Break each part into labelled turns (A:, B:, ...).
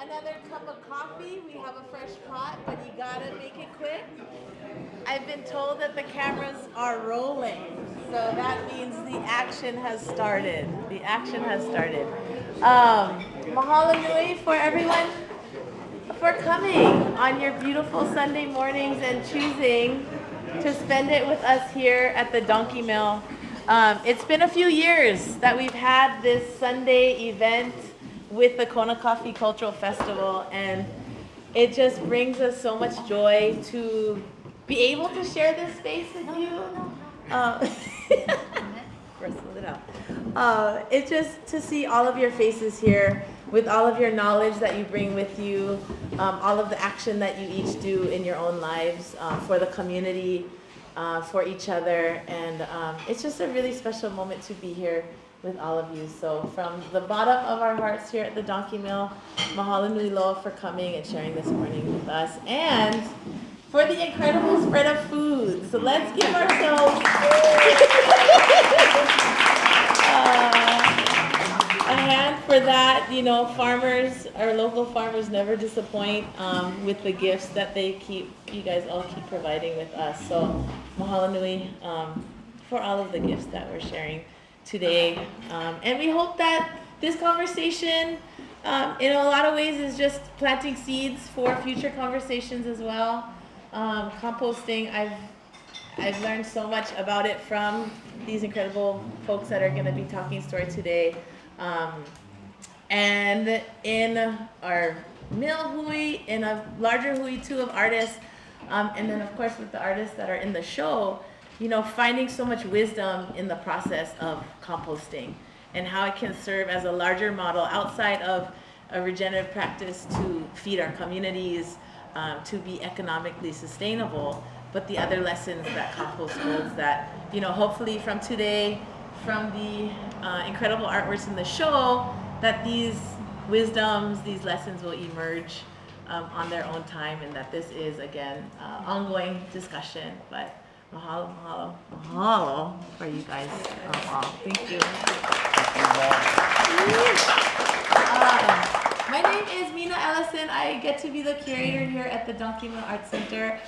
A: another cup of coffee. We have a fresh pot, but you gotta make it quick. I've been told that the cameras are rolling, so that means the action has started. The action has started. Mahalo nui for everyone for coming on your beautiful Sunday mornings and choosing to spend it with us here at the Donkey Mill. It's been a few years that we've had this Sunday event with the Kona Coffee Cultural Festival, and it just brings us so much joy to be able to share this space with you. It's just to see all of your faces here with all of your knowledge that you bring with you, all of the action that you each do in your own lives for the community, for each other, and it's just a really special moment to be here with all of you. So from the bottom of our hearts here at the Donkey Mill, mahalo nui loa for coming and sharing this morning with us, and for the incredible spread of food. So let's give ourselves a hand for that. You know, farmers, our local farmers never disappoint with the gifts that you guys all keep providing with us. So mahalo nui for all of the gifts that we're sharing today. And we hope that this conversation, in a lot of ways, is just planting seeds for future conversations as well. Composting, I've learned so much about it from these incredible folks that are going to be talking story today. And in our mill hui, in a larger hui too of artists, and then of course with the artists that are in the show, you know, finding so much wisdom in the process of composting and how it can serve as a larger model outside of a regenerative practice to feed our communities, to be economically sustainable, but the other lessons that compost holds that, you know, hopefully from today, from the incredible artworks in the show, that these wisdoms, these lessons will emerge on their own time, and that this is, again, ongoing discussion. But mahalo, mahalo, mahalo for you guys. Thank you. My name is Mina, Elison. I get to be the curator here at the Donkey Mill Art Center.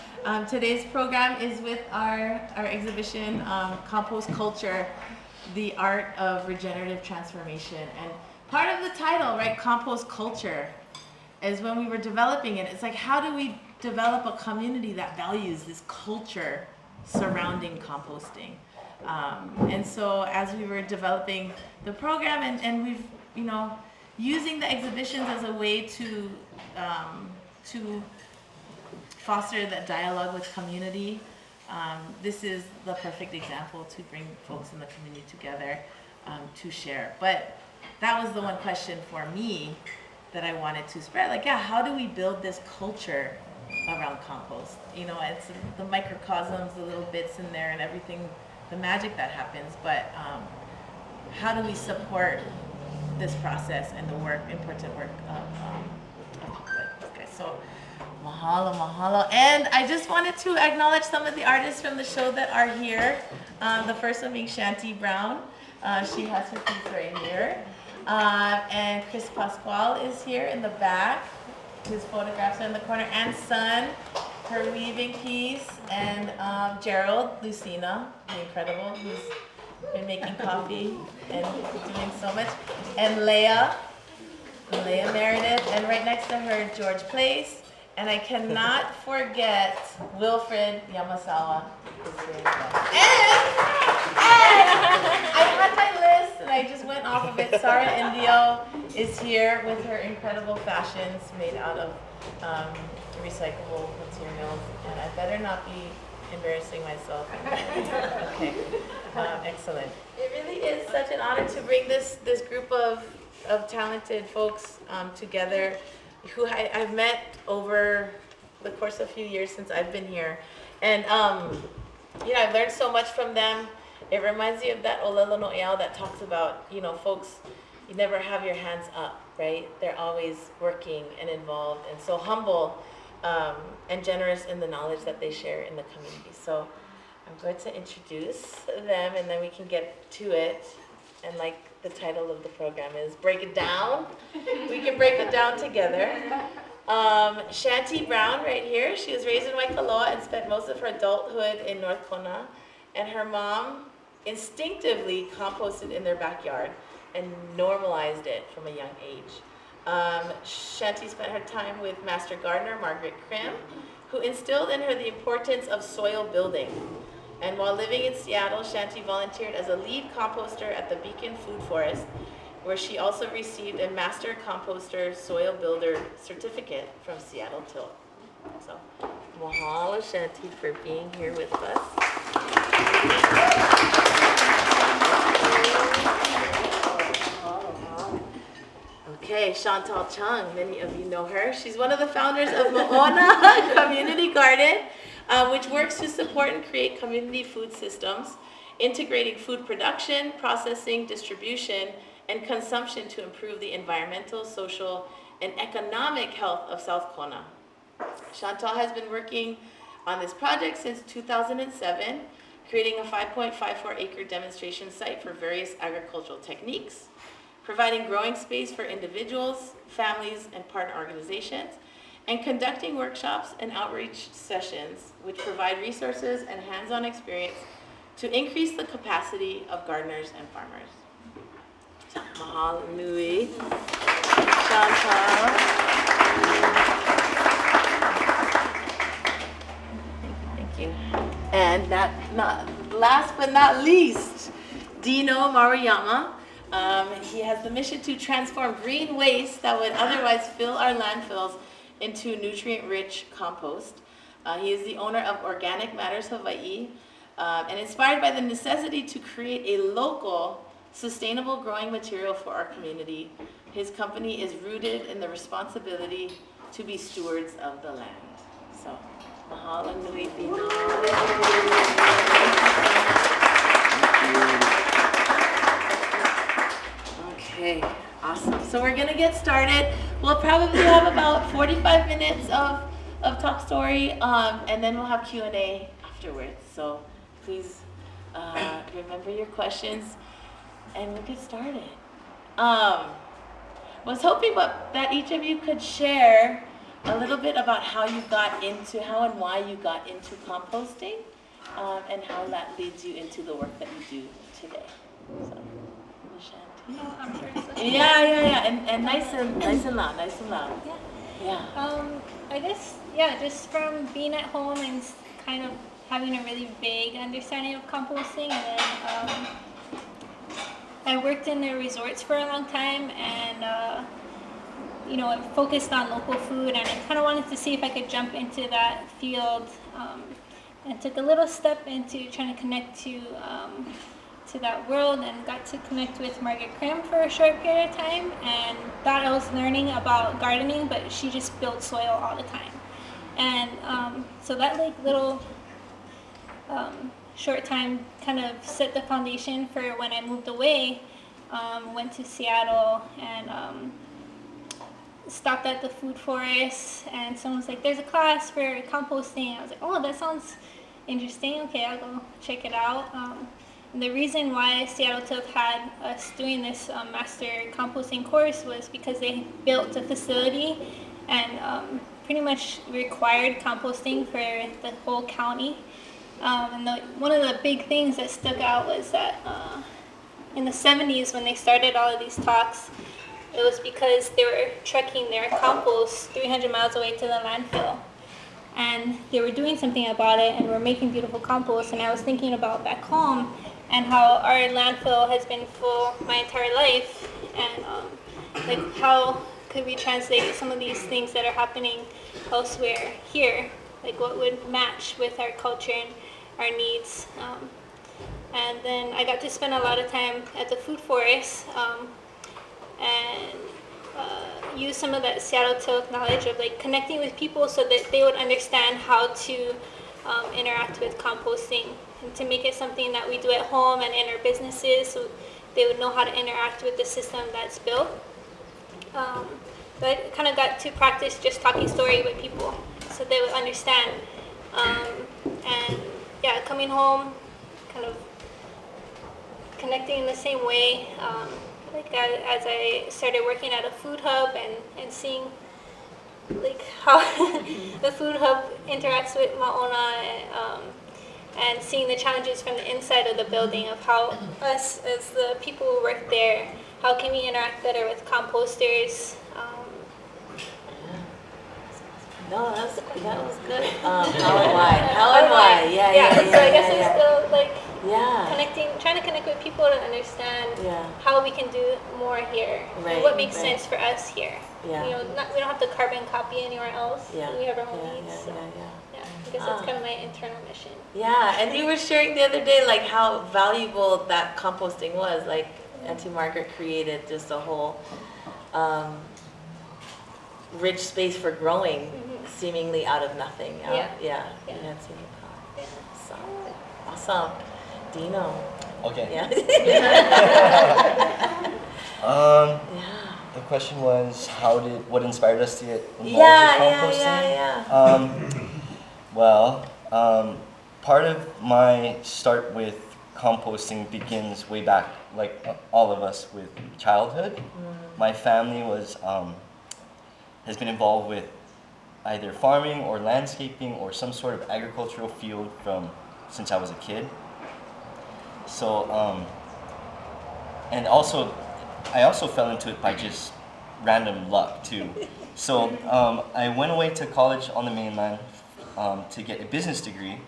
A: Today's program is with our exhibition, Compost Culture, the Art of Regenerative Transformation. And part of the title, right, Compost Culture, is when we were developing it, it's like, how do we develop a community that values this culture surrounding composting? And so as we were developing the program, and we've, you know, using the exhibitions as a way to foster that dialogue with community, this is the perfect example to bring folks in the community together to share. But that was the one question for me that I wanted to spread. Like, yeah, how do we build this culture around compost? You know, it's the microcosms, the little bits in there and everything, the magic that happens, but how do we support this process and the work, important work of people like this guy? So mahalo, mahalo. And I just wanted to acknowledge some of the artists from the show that are here. The first one being Shantee Brown. She has her piece right here. And Chris Pasquale is here in the back. His photographs are in the corner. And Sun, her weaving piece. And Gerald, Lucina, the incredible, who's been making coffee and doing so much. And Leah Meredith. And right next to her, George Place. And I cannot forget Wilfred Yamasawa. And I had my list and I just went off of it. Sarah Indio is here with her incredible fashions made out of recyclable materials. And I better not be embarrassing myself. Okay, excellent. It really is such an honor to bring this group of talented folks together, who I've met over the course of a few years since I've been here. And you know, I've learned so much from them. It reminds me of that Olelo no Eao that talks about, you know, folks, you never have your hands up, right? They're always working and involved and so humble and generous in the knowledge that they share in the community. So I'm going to introduce them and then we can get to it. and like the title of the program is Break It Down. We can break it down together. Shantee Brown right here, she was raised in Waikoloa and spent most of her adulthood in North Kona, and her mom instinctively composted in their backyard and normalized it from a young age. Shantee spent her time with Master Gardener Margaret Krim, who instilled in her the importance of soil building. And while living in Seattle, Shantee volunteered as a lead composter at the Beacon Food Forest, where she also received a Master Composter Soil Builder certificate from Seattle Tilt. So, mahalo Shantee for being here with us. Okay, Chantal Chung, many of you know her. She's one of the founders of Maʻona Community Garden, which works to support and create community food systems, integrating food production, processing, distribution, and consumption to improve the environmental, social, and economic health of South Kona. Chantal has been working on this project since 2007, creating a 5.54 acre demonstration site for various agricultural techniques, providing growing space for individuals, families, and partner organizations, and conducting workshops and outreach sessions which provide resources and hands-on experience to increase the capacity of gardeners and farmers. Mahalo nui, Chantal. Thank you. And last but not least, Deano Maruyama. He has the mission to transform green waste that would otherwise fill our landfills into nutrient-rich compost. He is the owner of Organic Matters Hawaiʻi, and inspired by the necessity to create a local, sustainable growing material for our community, his company is rooted in the responsibility to be stewards of the land. So, mahalo nui Deano. Okay, awesome. So we're gonna get started. We'll probably have about 45 minutes of talk story, and then we'll have Q&A afterwards. So please remember your questions, and we'll get started. Was hoping that each of you could share a little bit about how and why you got into composting, and how that leads you into the work that you do today. So, Shantee.
B: Oh, I'm sure it's
A: Yeah. And nice and loud. Yeah.
B: I guess, just from being at home and kind of having a really vague understanding of composting, and then I worked in the resorts for a long time, and I focused on local food, and I kind of wanted to see if I could jump into that field, and took a little step into trying to connect to that world, and got to connect with Margaret Krim for a short period of time, and thought I was learning about gardening, but she just built soil all the time. And so that little short time kind of set the foundation for when I moved away, went to Seattle, and stopped at the food forest, and someone was like, there's a class for composting. I was like, oh, that sounds interesting. Okay, I'll go check it out. And the reason why Seattle Tilt had us doing this master composting course was because they built a facility and pretty much required composting for the whole county. And one of the big things that stuck out was that in the 70s, when they started all of these talks, it was because they were trucking their compost 300 miles away to the landfill. And they were doing something about it and were making beautiful compost. And I was thinking about back home and how our landfill has been full my entire life, and how could we translate some of these things that are happening elsewhere here? Like what would match with our culture and our needs? And then I got to spend a lot of time at the food forest, and use some of that Seattle Tilt knowledge of connecting with people so that they would understand how to interact with composting, and to make it something that we do at home and in our businesses, so they would know how to interact with the system that's built. But I kind of got to practice just talking story with people so they would understand. And coming home, kind of connecting in the same way. Like as I started working at a food hub and seeing like how the food hub interacts with Maʻona, and seeing the challenges from the inside of the building of how us as the people who work there, how can we interact better with composters.
A: No, that was good. How and why? How and why? Yeah.
B: So I guess I'm still like
A: Yeah.
B: trying to connect with people to understand how we can do more here.
A: Right,
B: And what makes
A: right.
B: sense for us here.
A: Yeah.
B: You know, we don't have to carbon copy anywhere else.
A: Yeah.
B: We have our own
A: Yeah,
B: needs.
A: yeah,
B: So
A: yeah.
B: I guess that's kind of my internal mission.
A: Yeah, and you were sharing the other day like how valuable that composting was. Like Auntie Margaret created just a whole rich space for growing, seemingly out of nothing.
B: Yeah.
A: You had seen the power. Awesome. Deano.
C: Okay.
A: Yeah.
C: The question was, what inspired us to get involved with composting? Well, part of my start with composting begins way back, like all of us, with childhood. My family has been involved with either farming or landscaping or some sort of agricultural field since I was a kid. So, and also, I also fell into it by just random luck too. So I went away to college on the mainland to get a business degree.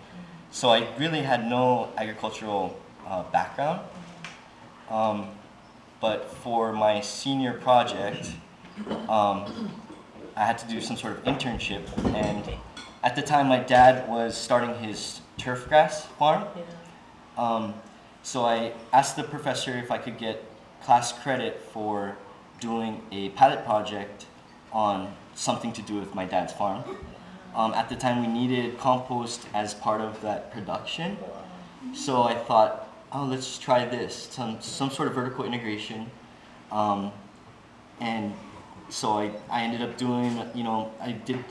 C: So I really had no agricultural background. But for my senior project, I had to do some sort of internship. And at the time, my dad was starting his turf grass farm. So I asked the professor if I could get class credit for doing a pilot project on something to do with my dad's farm. At the time, we needed compost as part of that production. So I thought, oh, let's just try this, some sort of vertical integration. And so I ended up doing, I did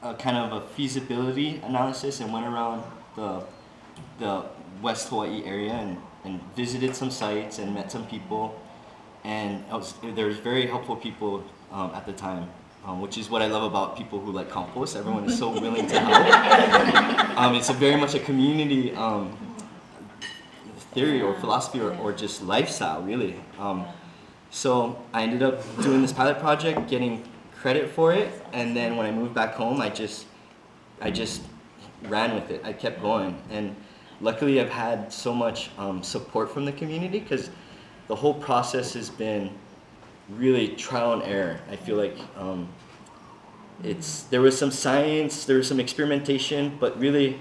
C: a kind of a feasibility analysis and went around the West Hawaiʻi area and visited some sites and met some people. And there was very helpful people at the time, which is what I love about people who like compost. Everyone is so willing to help. It's very much a community theory or philosophy or just lifestyle, really. So I ended up doing this pilot project, getting credit for it, and then when I moved back home, I just ran with it. I kept going, and luckily I've had so much support from the community because the whole process has been really trial and error. I feel like there was some science, there was some experimentation, but really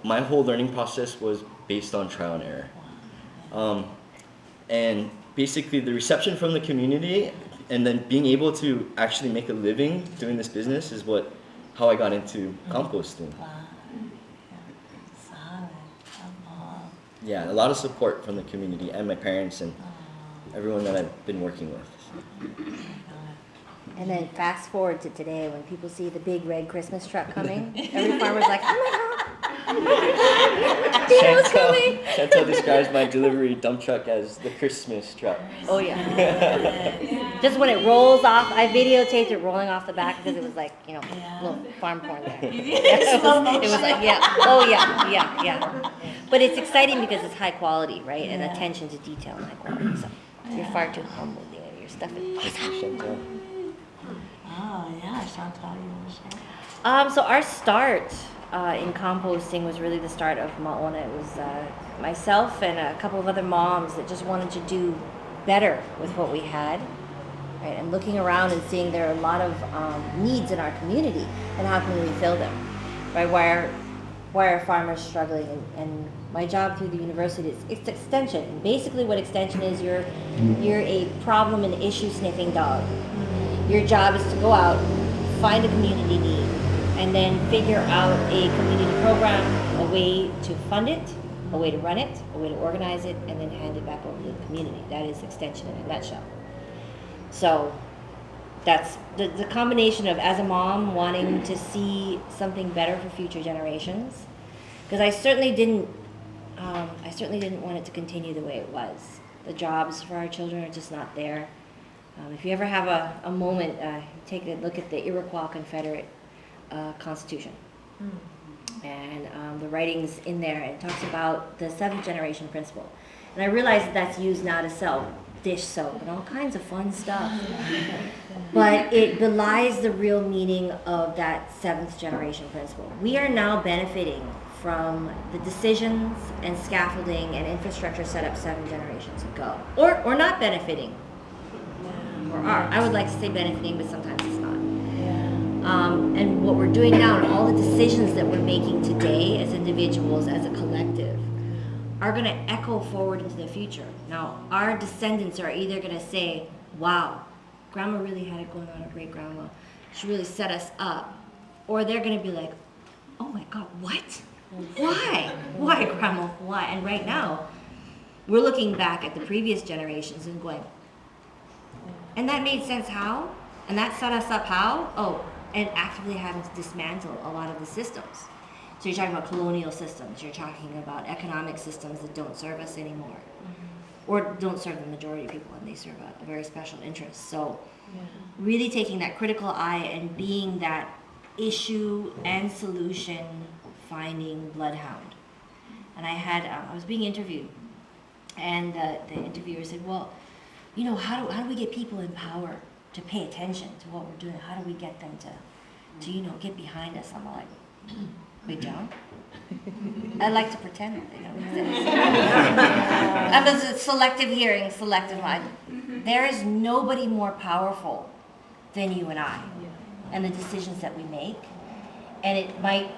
C: my whole learning process was based on trial and error. And basically the reception from the community and then being able to actually make a living doing this business is how I got into composting. Yeah, a lot of support from the community and my parents and everyone that I've been working with.
D: And then fast forward to today when people see the big red Christmas truck coming, every farmer's like, oh my God, Deano's coming.
C: Chantal describes my delivery dump truck as the Christmas truck.
D: Oh yeah. Just when it rolls off, I videotaped it rolling off the back because it was like, little farm porn there. It was like, yeah. But it's exciting because it's high quality, right? And attention to detail and high quality. So you're far too humble doing your stuff.
C: Chantal.
A: Oh yeah, Chantal, you want to share?
D: So our start in composting was really the start of Maʻona. It was myself and a couple of other moms that just wanted to do better with what we had, right? And looking around and seeing there are a lot of needs in our community, and how can we fill them, right? Why are farmers struggling? And my job through the university is it's extension. And basically, what extension is, you're a problem and issue sniffing dog. Your job is to go out, find a community need, and then figure out a community program, a way to fund it, a way to run it, a way to organize it, and then hand it back over to the community. That is extension in a nutshell. So that's the combination of, as a mom, wanting to see something better for future generations. Because I certainly didn't certainly didn't want it to continue the way it was. The jobs for our children are just not there. If you ever have a moment, take a look at the Iroquois Confederate Constitution. And the writings in there, it talks about the 7th generation principle. And I realize that's used now to sell dish soap and all kinds of fun stuff. But it belies the real meaning of that 7th generation principle. We are now benefiting from the decisions and scaffolding and infrastructure set up 7 generations ago. Or not benefiting. Or are. I would like to say benefiting, but sometimes it's not. And what we're doing now and all the decisions that we're making today as individuals, as a collective, are going to echo forward into the future. Now, our descendants are either going to say, wow, grandma really had it going on, or great grandma. She really set us up. Or they're going to be like, oh my God, what? Why? Why, grandma? Why? And right now, we're looking back at the previous generations and going, and that made sense how? And that set us up how? Oh, and actively having to dismantle a lot of the systems. So you're talking about colonial systems, you're talking about economic systems that don't serve us anymore, or don't serve the majority of people, and they serve a very special interest. So really taking that critical eye and being that issue and solution finding bloodhound. And I was being interviewed, and the interviewer said, well, you know, how do we get people in power to pay attention to what we're doing? How do we get them to you know, get behind us? I'm like, we don't. I like to pretend that they don't exist. I'm a selective hearing, selective mind. There is nobody more powerful than you and I, and the decisions that we make. And it might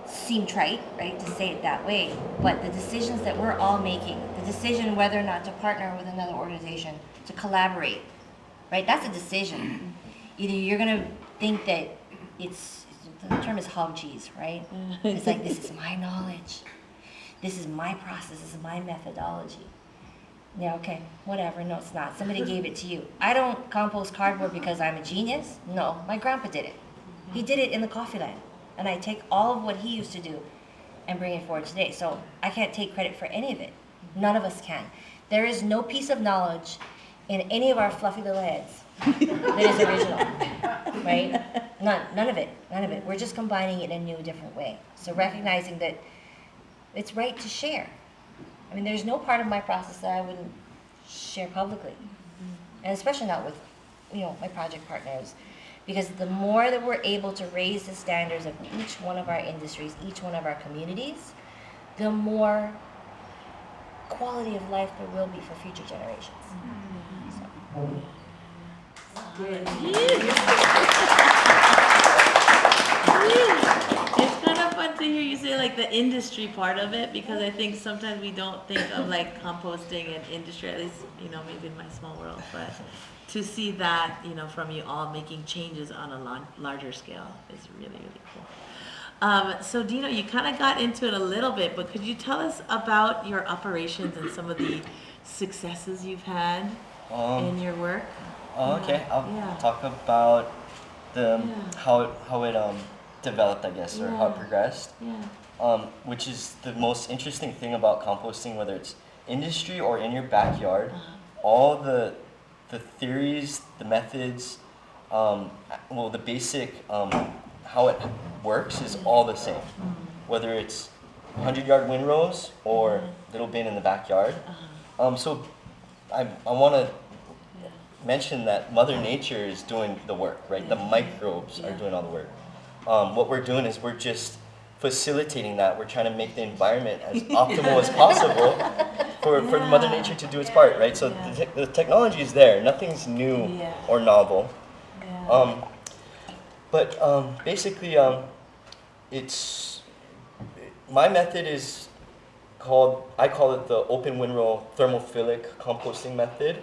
D: seem trite, right, to say it that way, but the decisions that we're all making, the decision whether or not to partner with another organization, to collaborate, right, that's a decision. Either you're going to think that the term is hog cheese, right? It's like, this is my knowledge, this is my process, this is my methodology. Yeah, okay, whatever, no it's not. Somebody gave it to you. I don't compost cardboard because I'm a genius. No, my grandpa did it. He did it in the coffee land. And I take all of what he used to do and bring it forward today. So I can't take credit for any of it. None of us can. There is no piece of knowledge in any of our fluffy little heads that is original, right? None of it, none of it. We're just combining it in a new, different way. So recognizing that it's right to share. I mean, there's no part of my process that I wouldn't share publicly. And especially not with, you know, my project partners. Because the more that we're able to raise the standards of each one of our industries, each one of our communities, the more quality of life there will be for future generations.
A: It's kind of fun to hear you say like the industry part of it, because I think sometimes we don't think of like composting and industry, at least, you know, maybe in my small world, but to see that, you know, from you all making changes on a larger scale is really, really cool. So Deano, you kind of got into it a little bit, but could you tell us about your operations and some of the successes you've had in your work?
C: Okay, I'll talk about how it developed, I guess, or how it progressed. Which is the most interesting thing about composting, whether it's industry or in your backyard. All the theories, the methods, well, the basic how it works is all the same. Whether it's 100-yard windrows or little bin in the backyard. So I want to mention that Mother Nature is doing the work, right? The microbes are doing all the work. What we're doing is we're just facilitating that. We're trying to make the environment as optimal as possible for Mother Nature to do its part, right? So the technology is there. Nothing's new or novel. But basically, it's my method is I call it the open windrow thermophilic composting method.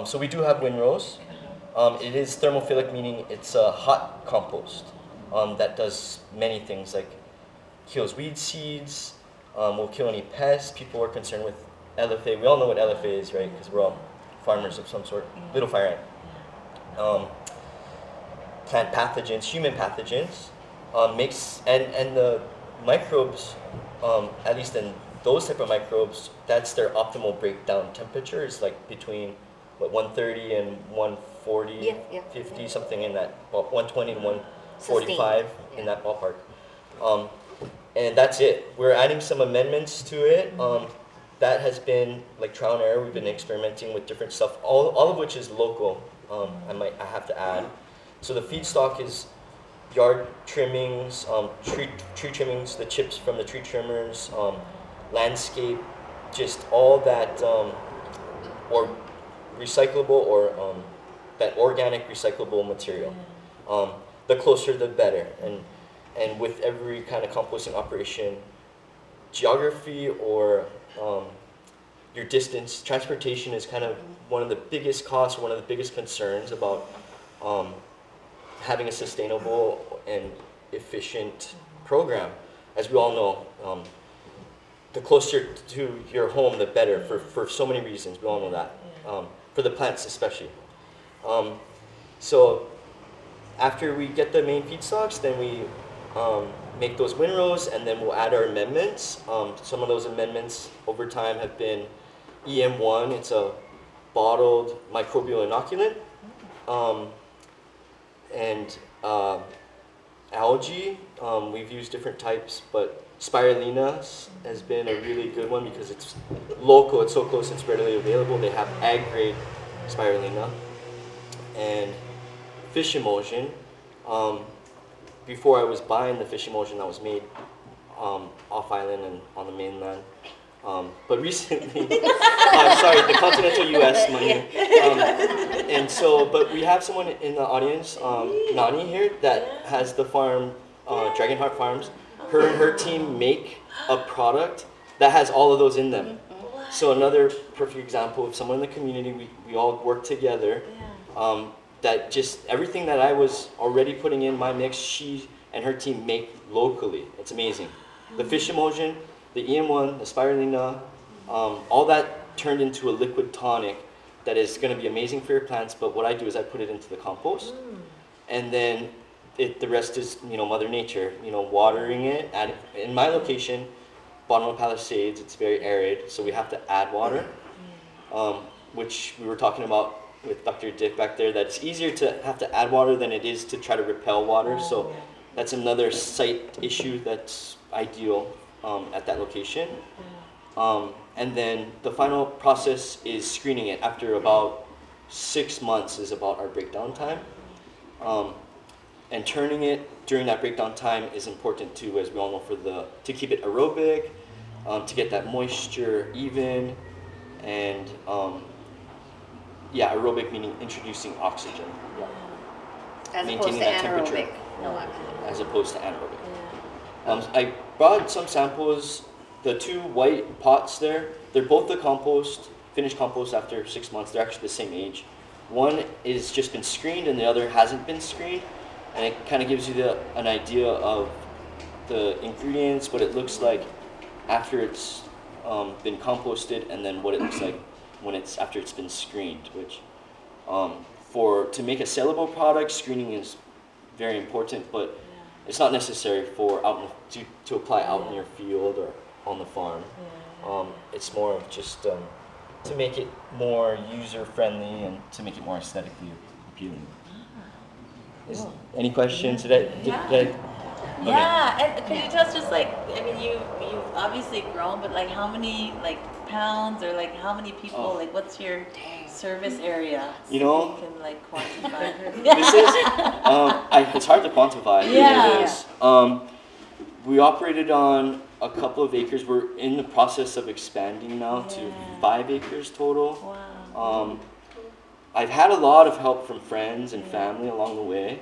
C: So we do have windrows. It is thermophilic, meaning it's a hot compost that does many things, like kills weed seeds, will kill any pests. People are concerned with LFA. We all know what LFA is, right? Because we're all farmers of some sort. Little fire ant. Plant pathogens, human pathogens, and the microbes, at least in those type of microbes, that's their optimal breakdown temperature is like between 130 and 140,
D: Yeah, yeah,
C: 50,
D: yeah.
C: something in that, 120 and 145
D: Sustained,
C: in
D: yeah.
C: that ballpark. And that's it. We're adding some amendments to it. That has been like trial and error. We've been experimenting with different stuff, all of which is local. I have to add. So the feedstock is yard trimmings, tree trimmings, the chips from the tree trimmers, landscape, just all that or recyclable or that organic recyclable material. The closer the better. And with every kind of composting operation, geography or your distance, transportation is kind of one of the biggest costs, one of the biggest concerns about having a sustainable and efficient program. As we all know, the closer to your home, the better for so many reasons. We all know that. For the plants especially. So after we get the main feedstocks, then we make those windrows, and then we'll add our amendments. Some of those amendments over time have been EM1. It's a bottled microbial inoculant. And algae, we've used different types, but spirulina has been a really good one because it's local, it's so close, it's readily available. They have ag grade spirulina. And fish emulsion. Before I was buying the fish emulsion that was made off island and on the mainland. But recently, sorry, the continental U.S. money. And so, but we have someone in the audience, Nani here, that has the farm, Dragonheart Farms. Her and her team make a product that has all of those in them. So another perfect example of someone in the community, we all work together. That just everything that I was already putting in my mix, she and her team make locally. It's amazing. The fish emulsion, the EM1, the spirulina, all that turned into a liquid tonic that is going to be amazing for your plants. But what I do is I put it into the compost, and then the rest is Mother Nature. Watering it. In my location, bottom of Palisades, it's very arid, so we have to add water, which we were talking about with Dr. Dick back there, that it's easier to have to add water than it is to try to repel water. So that's another site issue that's ideal at that location. And then the final process is screening it. After about 6 months is about our breakdown time. And turning it during that breakdown time is important too, as we all know, to keep it aerobic, to get that moisture even, and aerobic meaning introducing oxygen.
D: As
C: Maintaining
D: opposed to
C: that
D: anaerobic.
C: temperature.
D: No oxygen.
C: As opposed to anaerobic. I brought some samples. The 2 white pots there, they're both the compost, finished compost after 6 months. They're actually the same age. One is just been screened and the other hasn't been screened. And it kind of gives you an idea of the ingredients, what it looks like after it's been composted, and then what it looks like after it's been screened. Which, to make a sellable product, screening is very important, but it's not necessary for to apply out in your field or on the farm. It's more of just to make it more user friendly and to make it more aesthetically appealing. Any questions? Did I?
E: Yeah, and could you tell us just you've obviously grown, but how many pounds or how many people, what's your service area? So you can quantify.
C: This is, it's hard to quantify.
E: Yeah.
C: It is. We operated on a couple of acres. We're in the process of expanding now to 5 acres total.
E: Wow.
C: I've had a lot of help from friends and family along the way.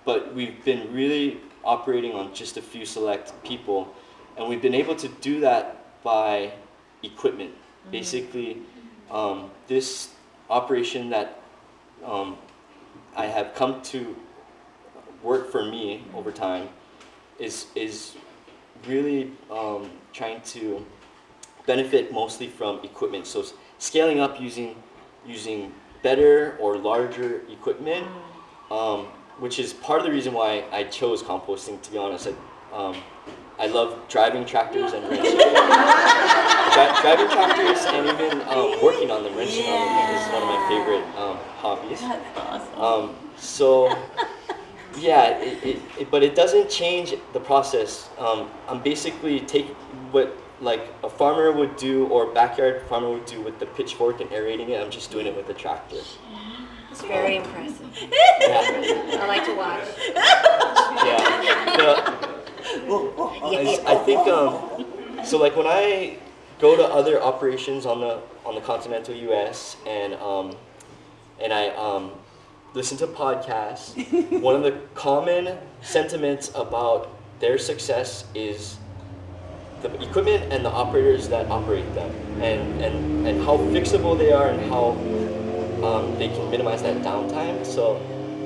C: But we've been really operating on just a few select people, and we've been able to do that by equipment. Basically, this operation that I have come to work for me over time is really trying to benefit mostly from equipment. So scaling up using better or larger equipment, which is part of the reason why I chose composting, to be honest. I love driving tractors and wrenching. Driving tractors and even working on them, wrenching on them is one of my favorite hobbies.
E: That's awesome.
C: So, yeah, but it doesn't change the process. I'm basically taking what like a farmer would do or backyard farmer would do with the pitchfork and aerating it. I'm just doing it with a tractor.
D: It's very impressive.
C: Yeah.
D: I like to watch.
C: Yeah. I think so. Like when I go to other operations on the continental U.S. and I listen to podcasts, one of the common sentiments about their success is the equipment and the operators that operate them, and how fixable they are and how they can minimize that downtime. So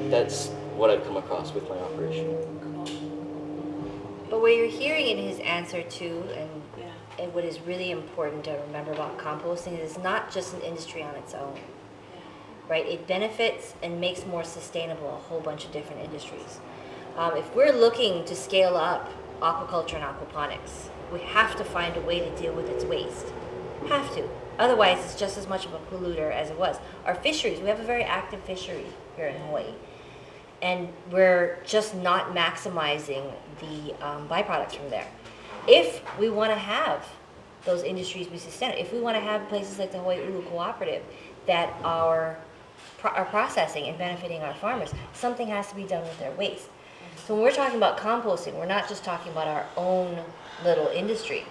C: that's what I've come across with my operation.
D: But what you're hearing in his answer too, and what is really important to remember about composting is it's not just an industry on its own, right? It benefits and makes more sustainable a whole bunch of different industries. If we're looking to scale up aquaculture and aquaponics, we have to find a way to deal with its waste. Have to. Otherwise, it's just as much of a polluter as it was. Our fisheries, we have a very active fishery here in Hawaii. And we're just not maximizing the byproducts from there. If we want to have those industries be sustainable, if we want to have places like the Hawaii Ulu Cooperative that are processing and benefiting our farmers, something has to be done with their waste. So when we're talking about composting, we're not just talking about our own little industry.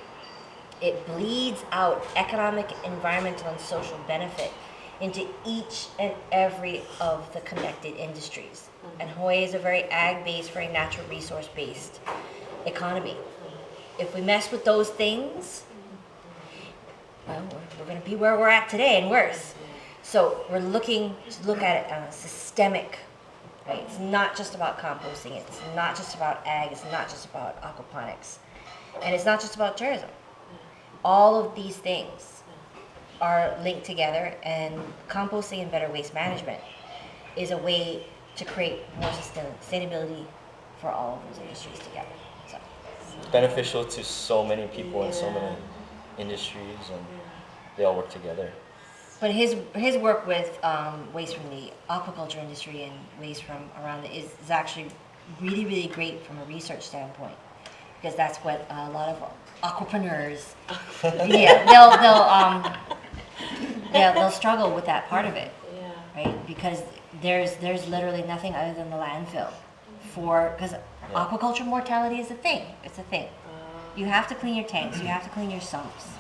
D: It bleeds out economic, environmental, and social benefit into each and every of the connected industries. And Hawaii is a very ag-based, very natural resource-based economy. If we mess with those things, well, we're going to be where we're at today and worse. So we're looking to look at it on a systemic, right? It's not just about composting. It's not just about ag. It's not just about aquaponics. And it's not just about tourism. All of these things are linked together, and composting and better waste management is a way to create more sustainability for all of those industries together. So.
C: It's beneficial to so many people and so many industries, and they all work together.
D: But his work with waste from the aquaculture industry and waste from around is actually really, really great from a research standpoint, because that's what a lot of aquapreneurs, they'll struggle with that part of it, right? Because there's literally nothing other than the landfill because aquaculture mortality is a thing. It's a thing. You have to clean your tanks. You have to clean your sumps.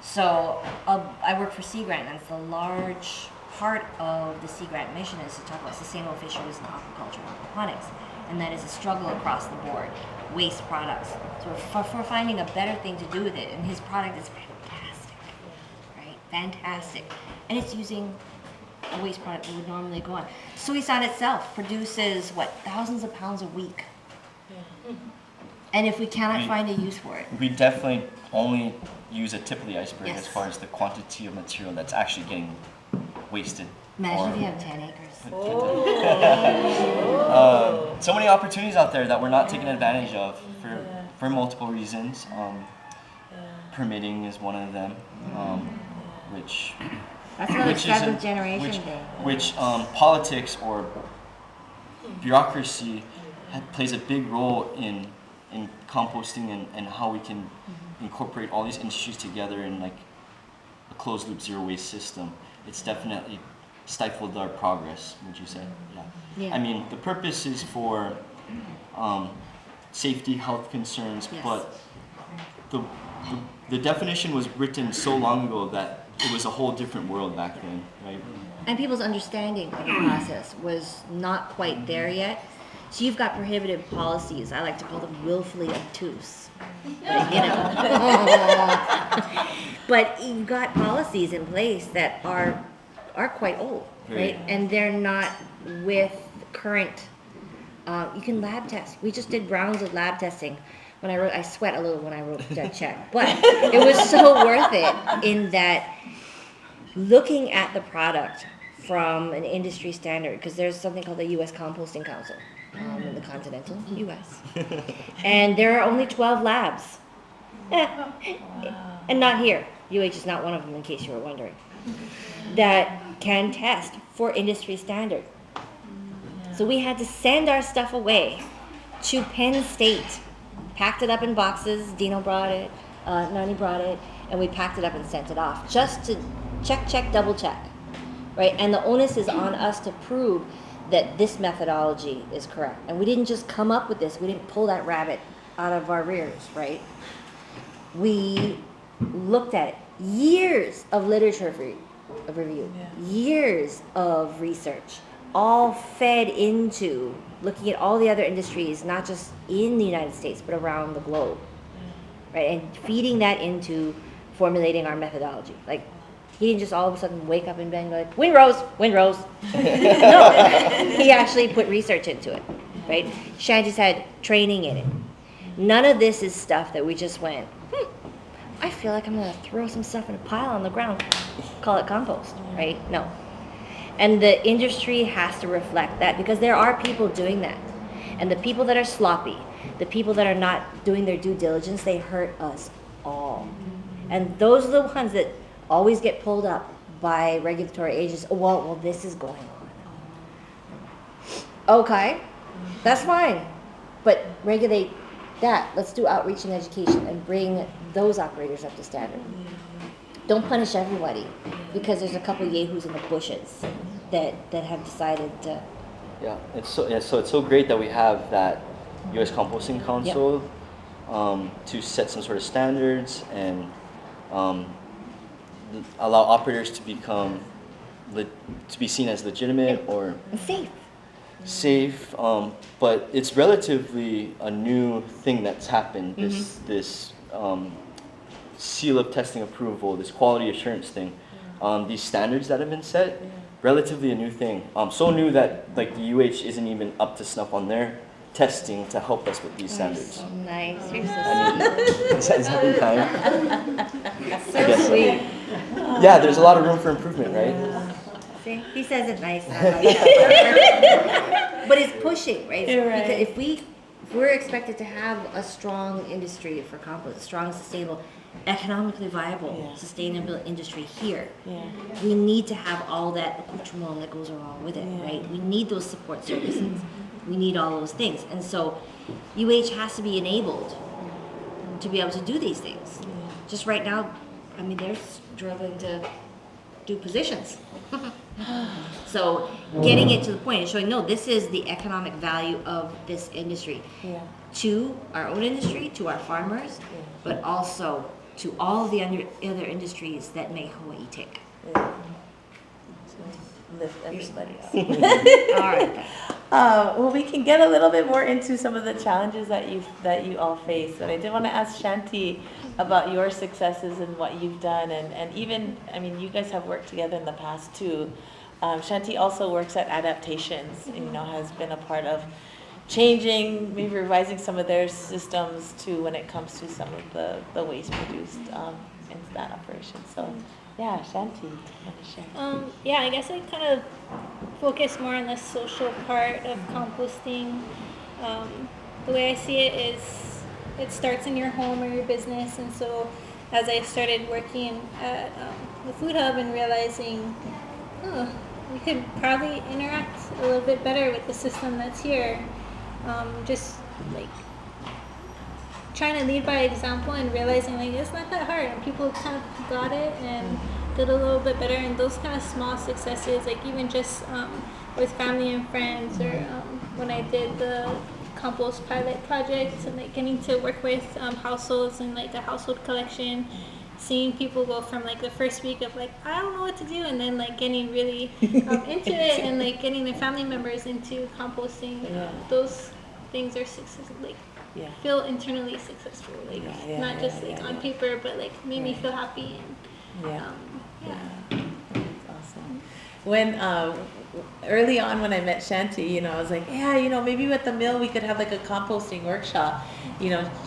D: So I work for Sea Grant, and it's a large part of the Sea Grant mission is to talk about sustainable fisheries and aquaculture and aquaponics, and that is a struggle across the board. Waste products. So we're finding a better thing to do with it, and his product is fantastic, right? Fantastic, and it's using a waste product that would normally go on. Soy sauce itself produces thousands of pounds a week, and if we cannot find a use for it,
C: We definitely only use a tip of the iceberg
D: Yes.
C: as far as the quantity of material that's actually getting wasted.
D: imagine if you have 10 acres.
C: So many opportunities out there that we're not taking advantage of for multiple reasons. Permitting is one of them, which
D: That's another
C: which
D: seventh
C: isn't-
D: generation thing.
C: which politics or bureaucracy plays a big role in composting and how we can incorporate all these industries together in like a closed loop zero waste system. It's definitely stifled our progress, would you say?
D: Yeah.
C: I mean, the purpose is for safety, health concerns,
D: Yes.
C: but the definition was written so long ago that it was a whole different world back then, right?
D: And people's understanding of the process was not quite there yet. So you've got prohibitive policies. I like to call them willfully obtuse. But, but you've got policies in place that are quite old, right? And they're not with current. You can lab test. We just did rounds of lab testing. When I sweat a little when I wrote that check, but it was so worth it in that looking at the product from an industry standard, because there's something called the U.S. Composting Council. And the continental U.S. And there are only 12 labs. And not here. UH is not one of them, in case you were wondering. That can test for industry standard. So we had to send our stuff away to Penn State. Packed it up in boxes. Deano brought it. Nani brought it. And we packed it up and sent it off. Just to check, double check. Right? And the onus is on us to prove that this methodology is correct. And we didn't just come up with this. We didn't pull that rabbit out of our rears, right? We looked at it. Years of literature review, years of research, all fed into looking at all the other industries, not just in the United States, but around the globe, right? And feeding that into formulating our methodology. Like, he didn't just all of a sudden wake up in bed and go like, windrows. No, he actually put research into it, right? Shantee's had training in it. None of this is stuff that we just went, I feel like I'm going to throw some stuff in a pile on the ground, call it compost, right? No. And the industry has to reflect that, because there are people doing that. And the people that are sloppy, the people that are not doing their due diligence, they hurt us all. And those are the ones that always get pulled up by regulatory agencies. Well, this is going on. Okay, that's fine. But regulate that. Let's do outreach and education and bring those operators up to standard. Don't punish everybody because there's a couple yahoos in the bushes that have decided to.
C: Yeah, so it's so great that we have that U.S. Composting Council to set some sort of standards and allow operators to become to be seen as legitimate or safe. But it's relatively a new thing that's happened. This seal of testing approval, this quality assurance thing, these standards that have been set, relatively a new thing. So new that like the UH isn't even up to snuff on their testing to help us with these standards.
D: So nice. You're so
C: Is that every time?
D: so sweet.
C: Yeah, there's a lot of room for improvement, right?
D: See, he says it nice. I like that. But it's pushing, right?
E: Right.
D: Because if we're expected to have a strong industry for compost, a strong, sustainable, economically viable, sustainable industry here, we need to have all that accoutrement that goes along with it, right? We need those support services. We need all those things. And so UH has to be enabled to be able to do these things. Just right now, I mean, they're struggling to do positions. So getting it to the point and showing, no, this is the economic value of this industry to our own industry, to our farmers, but also to all the other industries that make Hawaii tick.
E: Lift everybody up.
D: All right.
E: Well, we can get a little bit more into some of the challenges that you all face. But I did want to ask Shantee about your successes and what you've done, and even, I mean, you guys have worked together in the past too. Shantee also works at Adaptations, and, has been a part of changing, maybe revising some of their systems too when it comes to some of the waste produced in that operation. So, yeah, Shantee, you want to share?
B: Yeah, I guess I kind of focus more on the social part of composting. The way I see it is it starts in your home or your business, and so as I started working at the food hub and realizing, we could probably interact a little bit better with the system that's here. Just like trying to lead by example and realizing like it's not that hard, and people kind of got it and did a little bit better. And those kind of small successes, like even just with family and friends, or when I did the compost pilot project and like getting to work with households and like a household collection, seeing people go from like the first week of like I don't know what to do, and then like getting really into it and like getting their family members into composting. Those things are feel internally successful, like not just like on paper, but like made me feel happy. And
E: That's awesome. When early on when I met Shantee, I was like, maybe with the mill we could have like a composting workshop,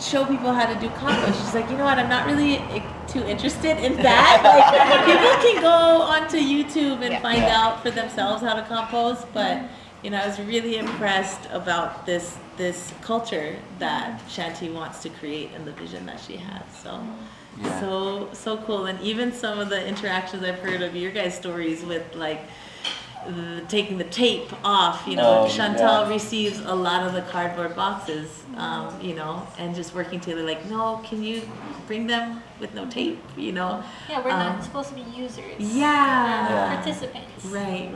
E: show people how to do compost. She's like, what, I'm not really too interested in that. Like, people can go onto YouTube and find out for themselves how to compost, but
A: I was really impressed about this culture that Shantee wants to create and the vision that she has. So,
C: Yeah.
A: so cool. And even some of the interactions I've heard of your guys' stories with like taking the tape off. Chantal receives a lot of the cardboard boxes, and just working together. Like, no, can you bring them with no tape?
B: Yeah, we're not supposed to be users.
A: Yeah.
B: We're participants.
A: Right.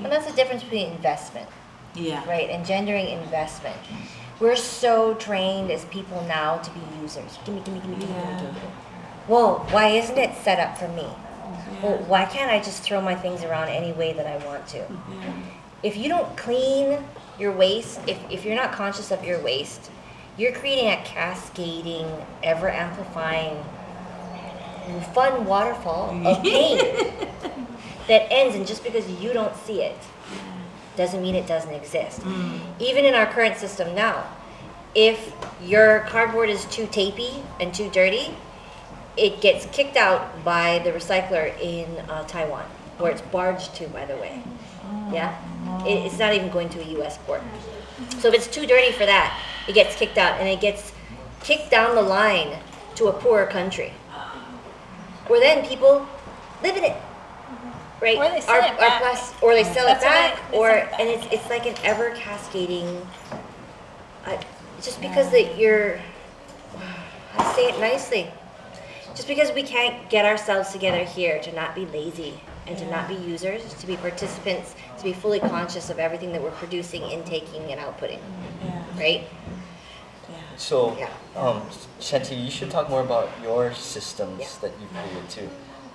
D: And that's the difference between investment.
A: Yeah.
D: Right, engendering investment. We're so trained as people now to be users. Gimme. Well, why isn't it set up for me? Well, why can't I just throw my things around any way that I want to?
A: Yeah.
D: If you don't clean your waste, if you're not conscious of your waste, you're creating a cascading, ever-amplifying, fun waterfall of pain that ends, and just because you don't see it doesn't mean it doesn't exist. Even in our current system now, if your cardboard is too tapey and too dirty, it gets kicked out by the recycler in Taiwan, where it's barged to, by the way. Yeah? It's not even going to a U.S. port. So if it's too dirty for that, it gets kicked out, and it gets kicked down the line to a poorer country, where then people live in it. Right?
B: Or they sell it back.
D: Or they sell it
B: That's
D: back,
B: right,
D: and it's like an ever cascading. Just because that you're, I say it nicely. Just because we can't get ourselves together here to not be lazy and to not be users, to be participants, to be fully conscious of everything that we're producing, intaking, and outputting. Right?
C: So,
D: Yeah.
C: Shantee, you should talk more about your systems that you created too.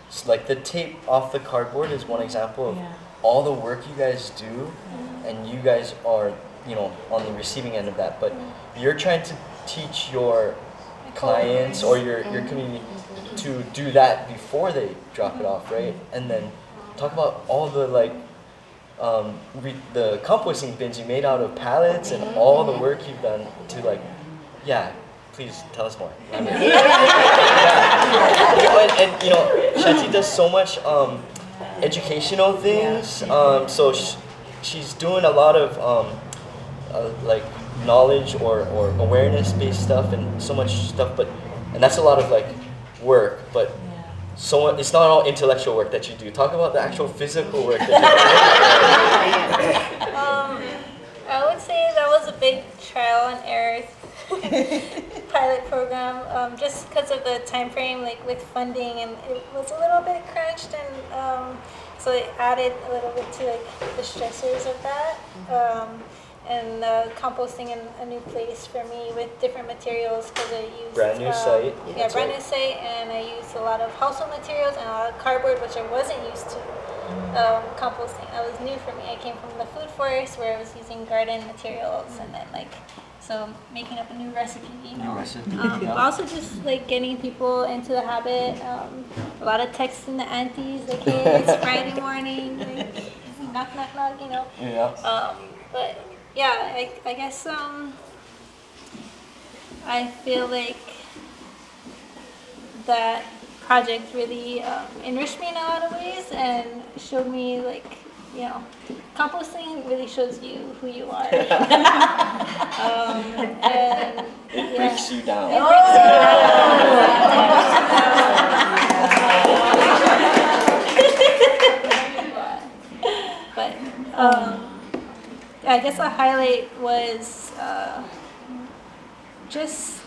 C: So, like the tape off the cardboard is one example of all the work you guys do, and you guys are, on the receiving end of that. But you're trying to teach your clients or your community to do that before they drop it off, right? And then talk about all the the composting bins you made out of pallets and all the work you've done to please tell us more. And Shantee does so much educational things. So she's doing a lot of knowledge or awareness based stuff and so much stuff, and that's a lot of work, but so it's not all intellectual work that you do. Talk about the actual physical work that you do.
B: I would say that was a big trial and error pilot program, just because of the time frame, with funding, and it was a little bit crunched, and so it added a little bit to the stressors of that. And composting in a new place for me with different materials, because I used
C: brand new site.
B: brand new site, and I used a lot of household materials and a lot of cardboard, which I wasn't used to. Composting, that was new for me. I came from the food forest where I was using garden materials, and then so making up a new recipe.
C: New recipe.
B: But also just getting people into the habit. A lot of texting the aunties, hey, it's Friday morning, knock knock knock,
C: Yeah.
B: But yeah, I guess I feel like that project really enriched me in a lot of ways and showed me composting really shows you who you are. And
C: it breaks you down.
B: It breaks you down. But I guess a highlight was just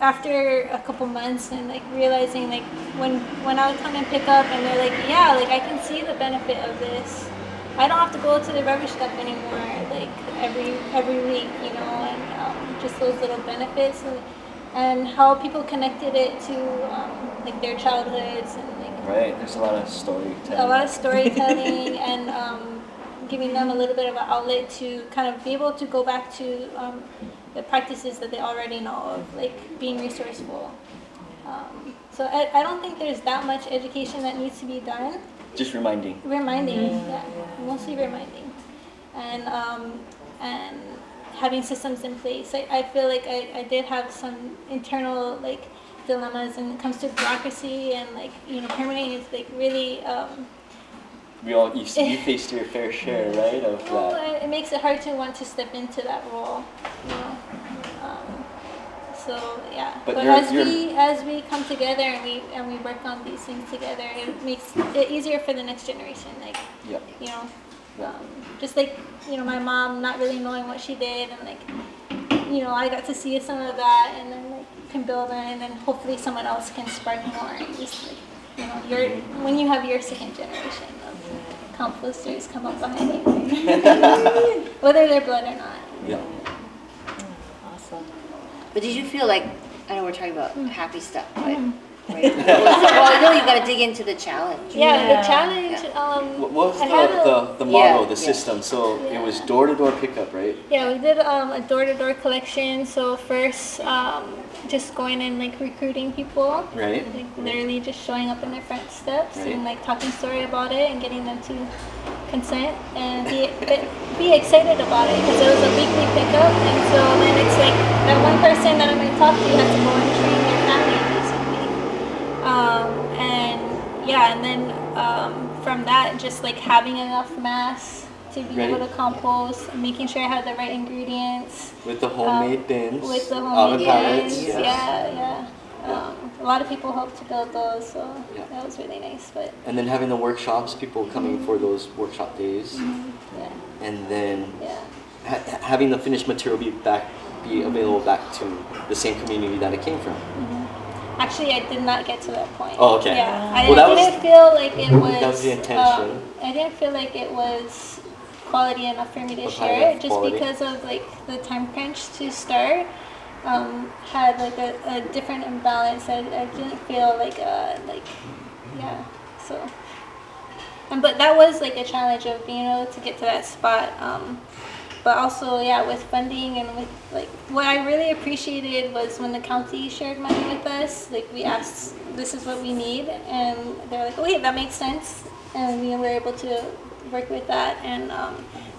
B: after a couple months and realizing when I would come and pick up and they're I can see the benefit of this. I don't have to go to the rubbish dump anymore every week, and just those little benefits and how people connected it to their childhoods and
C: right. There's a lot of storytelling.
B: A lot of storytelling and giving them a little bit of an outlet to kind of be able to go back to the practices that they already know of, being resourceful. So I don't think there's that much education that needs to be done.
C: Just reminding.
B: Mostly reminding, and having systems in place. I feel like I did have some internal dilemmas when it comes to bureaucracy and permitting. It's really
C: you faced your fair share, right, of
B: Well,
C: that.
B: it makes it hard to want to step into that role, you know. So yeah,
C: But
B: but as we come together and we work on these things together, it makes it easier for the next generation. Like,
C: Yep.
B: you know, just like, you know, my mom not really knowing what she did, and like, you know, I got to see some of that, and then like can build on it, and then hopefully someone else can spark more. And just like, you know, when you have your second generation of composters come up behind you, whether they're blood or not.
C: Yeah.
E: Awesome.
D: But did you feel like, I know we're talking about happy stuff, but right? Well, I know you got to dig into the challenge.
B: Yeah, the challenge.
C: What was
B: I had
C: the model, the system? So it was door-to-door pickup, right?
B: Yeah, we did a door-to-door collection. So first, just going and like recruiting people,
C: Right.
B: like literally just showing up in their front steps
C: Right.
B: and like talking story about it and getting them to consent and be excited about it, because it was a weekly pickup, and so then it's like that one person that I'm going to talk to has to go and train their family basically, and then from that, just like having enough mass to be able to compost, making sure I have the right ingredients.
C: With the homemade bins.
B: With the
C: out
B: homemade
C: of pallets.
B: bins, yeah. A lot of people helped to build those, so that was really nice. But
C: And then having the workshops, people coming for those workshop days,
B: yeah,
C: and then
B: yeah.
C: having the finished material be available back to the same community that it came from.
B: Actually, I did not get to that point.
C: Oh, okay.
B: Yeah,
C: Well,
B: I didn't feel like it was.
C: that was the intention.
B: I didn't feel like it was quality enough for me to
C: Of high
B: share
C: enough
B: it, just
C: quality.
B: because of like the time crunch to start. Had like a different imbalance. I didn't feel like yeah. So, but that was like a challenge of being able to get to that spot. But also, yeah, with funding and with like what I really appreciated was when the county shared money with us. Like we asked, this is what we need, and they're like, oh wait, that makes sense, and we were able to work with that, and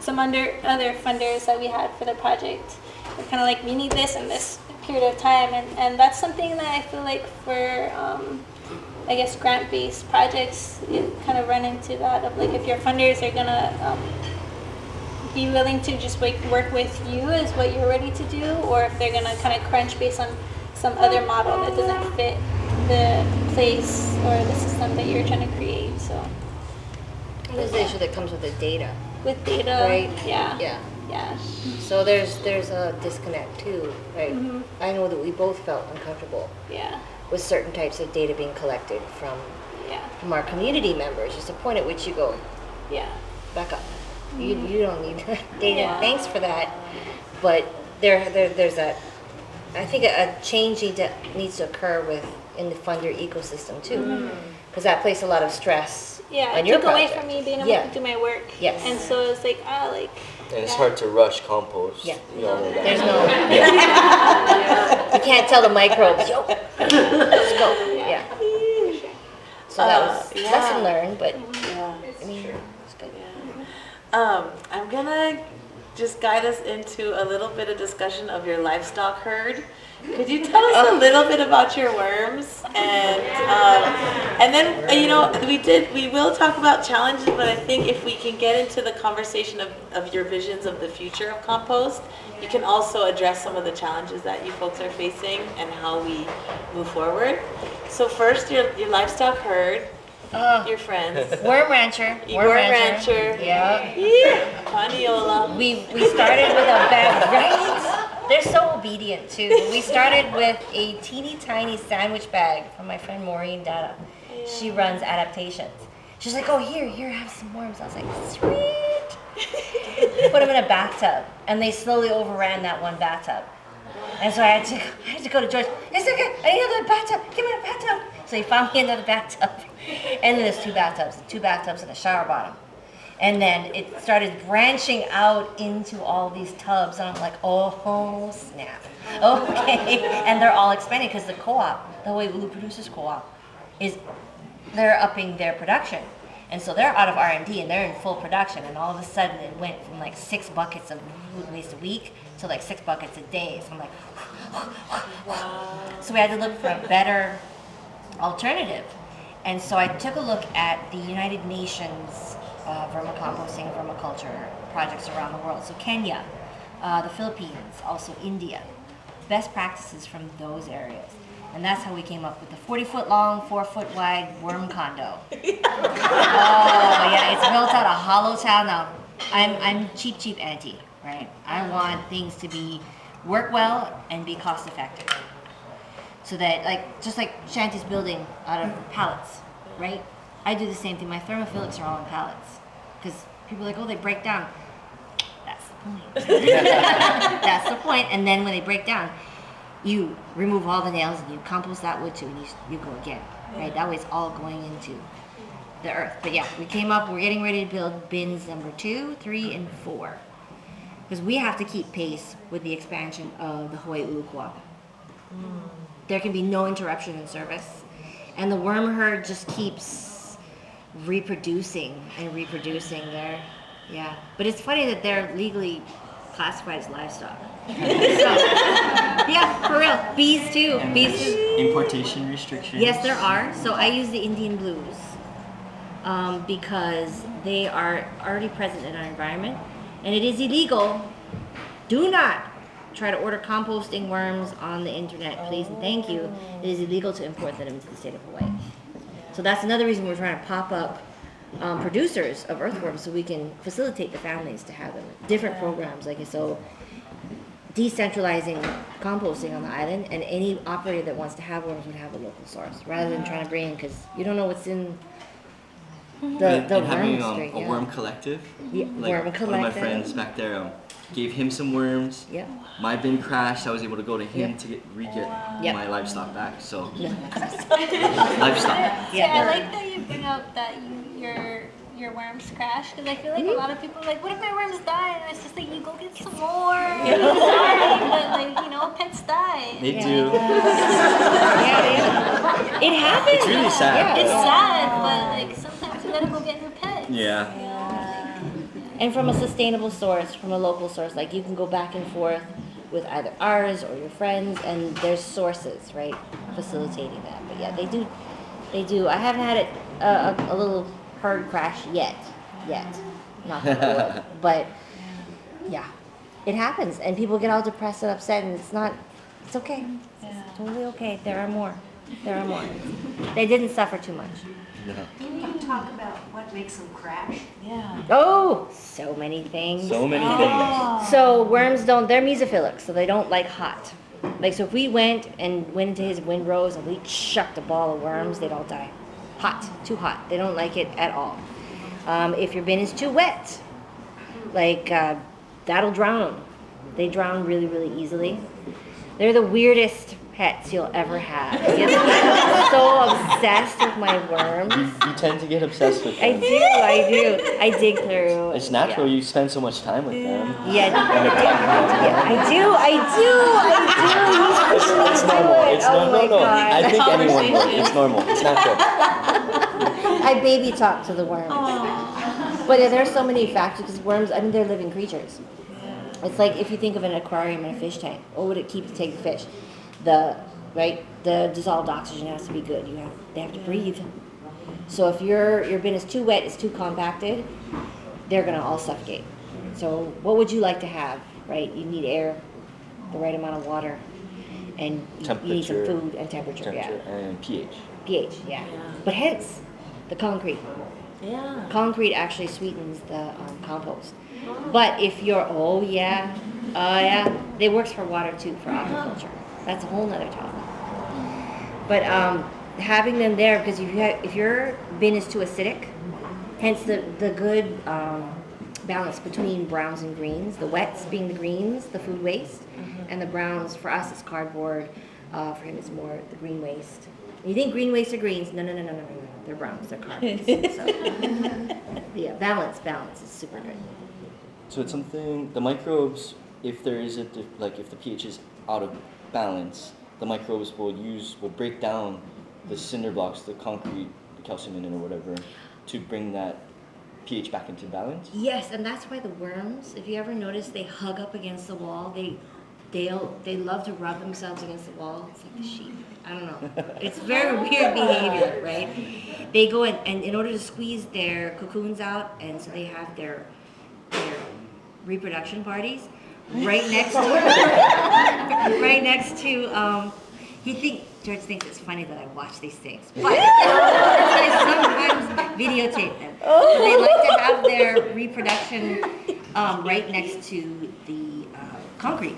B: some other funders that we had for the project. We're kind of like, we need this in this period of time, and that's something that I feel like for I guess grant-based projects, you kind of run into that of like, if your funders are gonna be willing to just work with you is what you're ready to do, or if they're gonna kind of crunch based on some other model that doesn't fit the place or the system that you're trying to create. So
D: There's the issue that comes with the data.
B: with data,
D: Right.
B: Yeah.
D: So there's a disconnect too, right?
B: Mhm.
D: I know that we both felt uncomfortable
B: Yeah.
D: with certain types of data being collected from our community members. Just a point at which you go,
B: Yeah.
D: back up. You don't need data.
B: Yeah.
D: Thanks for that. But there's I think a change needs to occur in the funder ecosystem too, because that placed a lot of stress
B: Yeah.
D: on
B: It
D: your
B: took away
D: project.
B: from me being able
D: Yeah.
B: to do my work.
D: Yes.
B: And so it's like
C: And it's hard to rush compost.
D: Yeah.
C: We all know that.
D: There's no. You can't tell the microbes, yo, let's go. Yeah. So that was lesson learned, but
E: Yeah.
D: I mean, it's good.
E: I'm gonna just guide us into a little bit of discussion of your livestock herd. Could you tell us a little bit about your worms, and then we will talk about challenges, but I think if we can get into the conversation of your visions of the future of compost, you can also address some of the challenges that you folks are facing and how we move forward. So first, your livestock herd, your friends.
D: Worm rancher.
E: Worm rancher.
D: Yeah.
E: Paniola.
D: We started with a bag, right? They're so obedient too. We started with a teeny tiny sandwich bag from my friend Maureen Data. She runs adaptations. She's like, oh, here, have some worms. I was like, sweet. Put them in a bathtub, and they slowly overran that one bathtub. And so I had to go to George. It's okay, I need another bathtub. Give me a bathtub. So he found me another bathtub. And then there's two bathtubs and a shower bottom. And then it started branching out into all these tubs, and I'm like, oh snap, okay. And they're all expanding because the co-op, the Hawaiʻi Producers Co-op, they're upping their production. And so they're out of R&D and they're in full production, and all of a sudden it went from like 6 buckets of food waste a week to like 6 buckets a day. So I'm like, wow. So we had to look for a better alternative. And so I took a look at the United Nations vermicomposting and vermiculture projects around the world. So Kenya, the Philippines, also India. Best practices from those areas. And that's how we came up with the 40-foot long, 4-foot wide worm condo. Oh yeah, it's built out of hollow tile. Now, I'm cheap auntie, right? I want things to work well and be cost effective. So that just like Shantee's building out of pallets, right? I do the same thing. My thermophilics are all in pallets. Because people are like, oh, they break down. That's the point. That's the point. And then when they break down, you remove all the nails and you compost that wood too, and you go again, right? That way it's all going into the earth. But yeah, we're getting ready to build bins number 2, 3, and 4. Because we have to keep pace with the expansion of the Hawaii Ulukuapa. There can be no interruption in service. And the worm herd just keeps reproducing there. Yeah. But it's funny that they're legally classified as livestock. So, yeah, for real. Bees too.
C: And
D: Bees
C: there's
D: too.
C: importation restrictions.
D: Yes, there are. So I use the Indian blues because they are already present in our environment. And it is illegal. Do not try to order composting worms on the internet, please and thank you. It is illegal to import them into the state of Hawaii. So that's another reason we're trying to pop up producers of earthworms so we can facilitate the families to have them. Different programs, decentralizing composting on the island, and any operator that wants to have worms would have a local source rather than trying to bring in, because you don't know what's in the
C: and having
D: worm street.
C: a worm collective.
D: Yeah, worm collective.
C: One of my friends back there gave him some worms.
D: Yeah.
C: My bin crashed. I was able to go to him to get
D: Yep.
C: my livestock back. So livestock.
B: Yeah, I like that you bring up that your worms crash, because I feel like a lot of people are like, what if my worms die? And it's just like, you go get some more. Sorry, but pets die.
C: They do.
D: Yeah. It happens.
C: It's really sad.
B: It's sad, but sometimes you gotta go get new pets.
C: Yeah.
D: And from a sustainable source, from a local source, you can go back and forth with either ours or your friends, and there's sources, right, facilitating that. But yeah, they do. I haven't had a little herd crash yet, not good. But yeah, it happens, and people get all depressed and upset, and it's okay. It's totally okay. There are more. They didn't suffer too much.
F: Can you talk about what makes them crash?
E: Yeah.
D: Oh, so many things.
C: So many things.
D: So worms they're mesophilic, so they don't like hot. So if we went into his windrows and we chucked a ball of worms, they'd all die. Hot, too hot. They don't like it at all. If your bin is too wet, that'll drown them. They drown really, really easily. They're the weirdest pets you'll ever have. I'm so obsessed with my worms.
C: You tend to get obsessed with them.
D: I do. I dig through.
C: It's natural. You spend so much time with them.
D: Yeah, I do.
C: It's normal. It's no.
D: God.
C: I think anyone would. It's normal. It's natural.
D: I baby talk to the worms. But there's so many factors, because worms, they're living creatures. It's like if you think of an aquarium and a fish tank. What would it keep to take the fish? The dissolved oxygen has to be good. They have to breathe. So if your bin is too wet, it's too compacted, they're gonna all suffocate. So what would you like to have, right? You need air, the right amount of water, and you need some food and temperature.
C: And pH.
D: pH, yeah. But hence the concrete.
E: Yeah.
D: Concrete actually sweetens the compost. But if you're, it works for water too, for aquaculture. That's a whole nother topic. But having them there, because if your bin is too acidic, hence the good balance between browns and greens, the wets being the greens, the food waste, and the browns for us is cardboard, for him it's more the green waste. You think green waste are greens? No. They're browns, they're carbons. So, yeah, balance is super good.
C: So it's something, the microbes, if there is if the pH is out of balance, the microbes will break down the cinder blocks, the concrete, the calcium in it or whatever, to bring that pH back into balance?
D: Yes, and that's why the worms, if you ever notice, they hug up against the wall. they love to rub themselves against the wall. It's like the sheep. I don't know. It's very weird behavior, right? They go in, and in order to squeeze their cocoons out, and so they have their reproduction parties right next to George thinks it's funny that I watch these things, but I sometimes videotape them. But they like to have their reproduction right next to the concrete,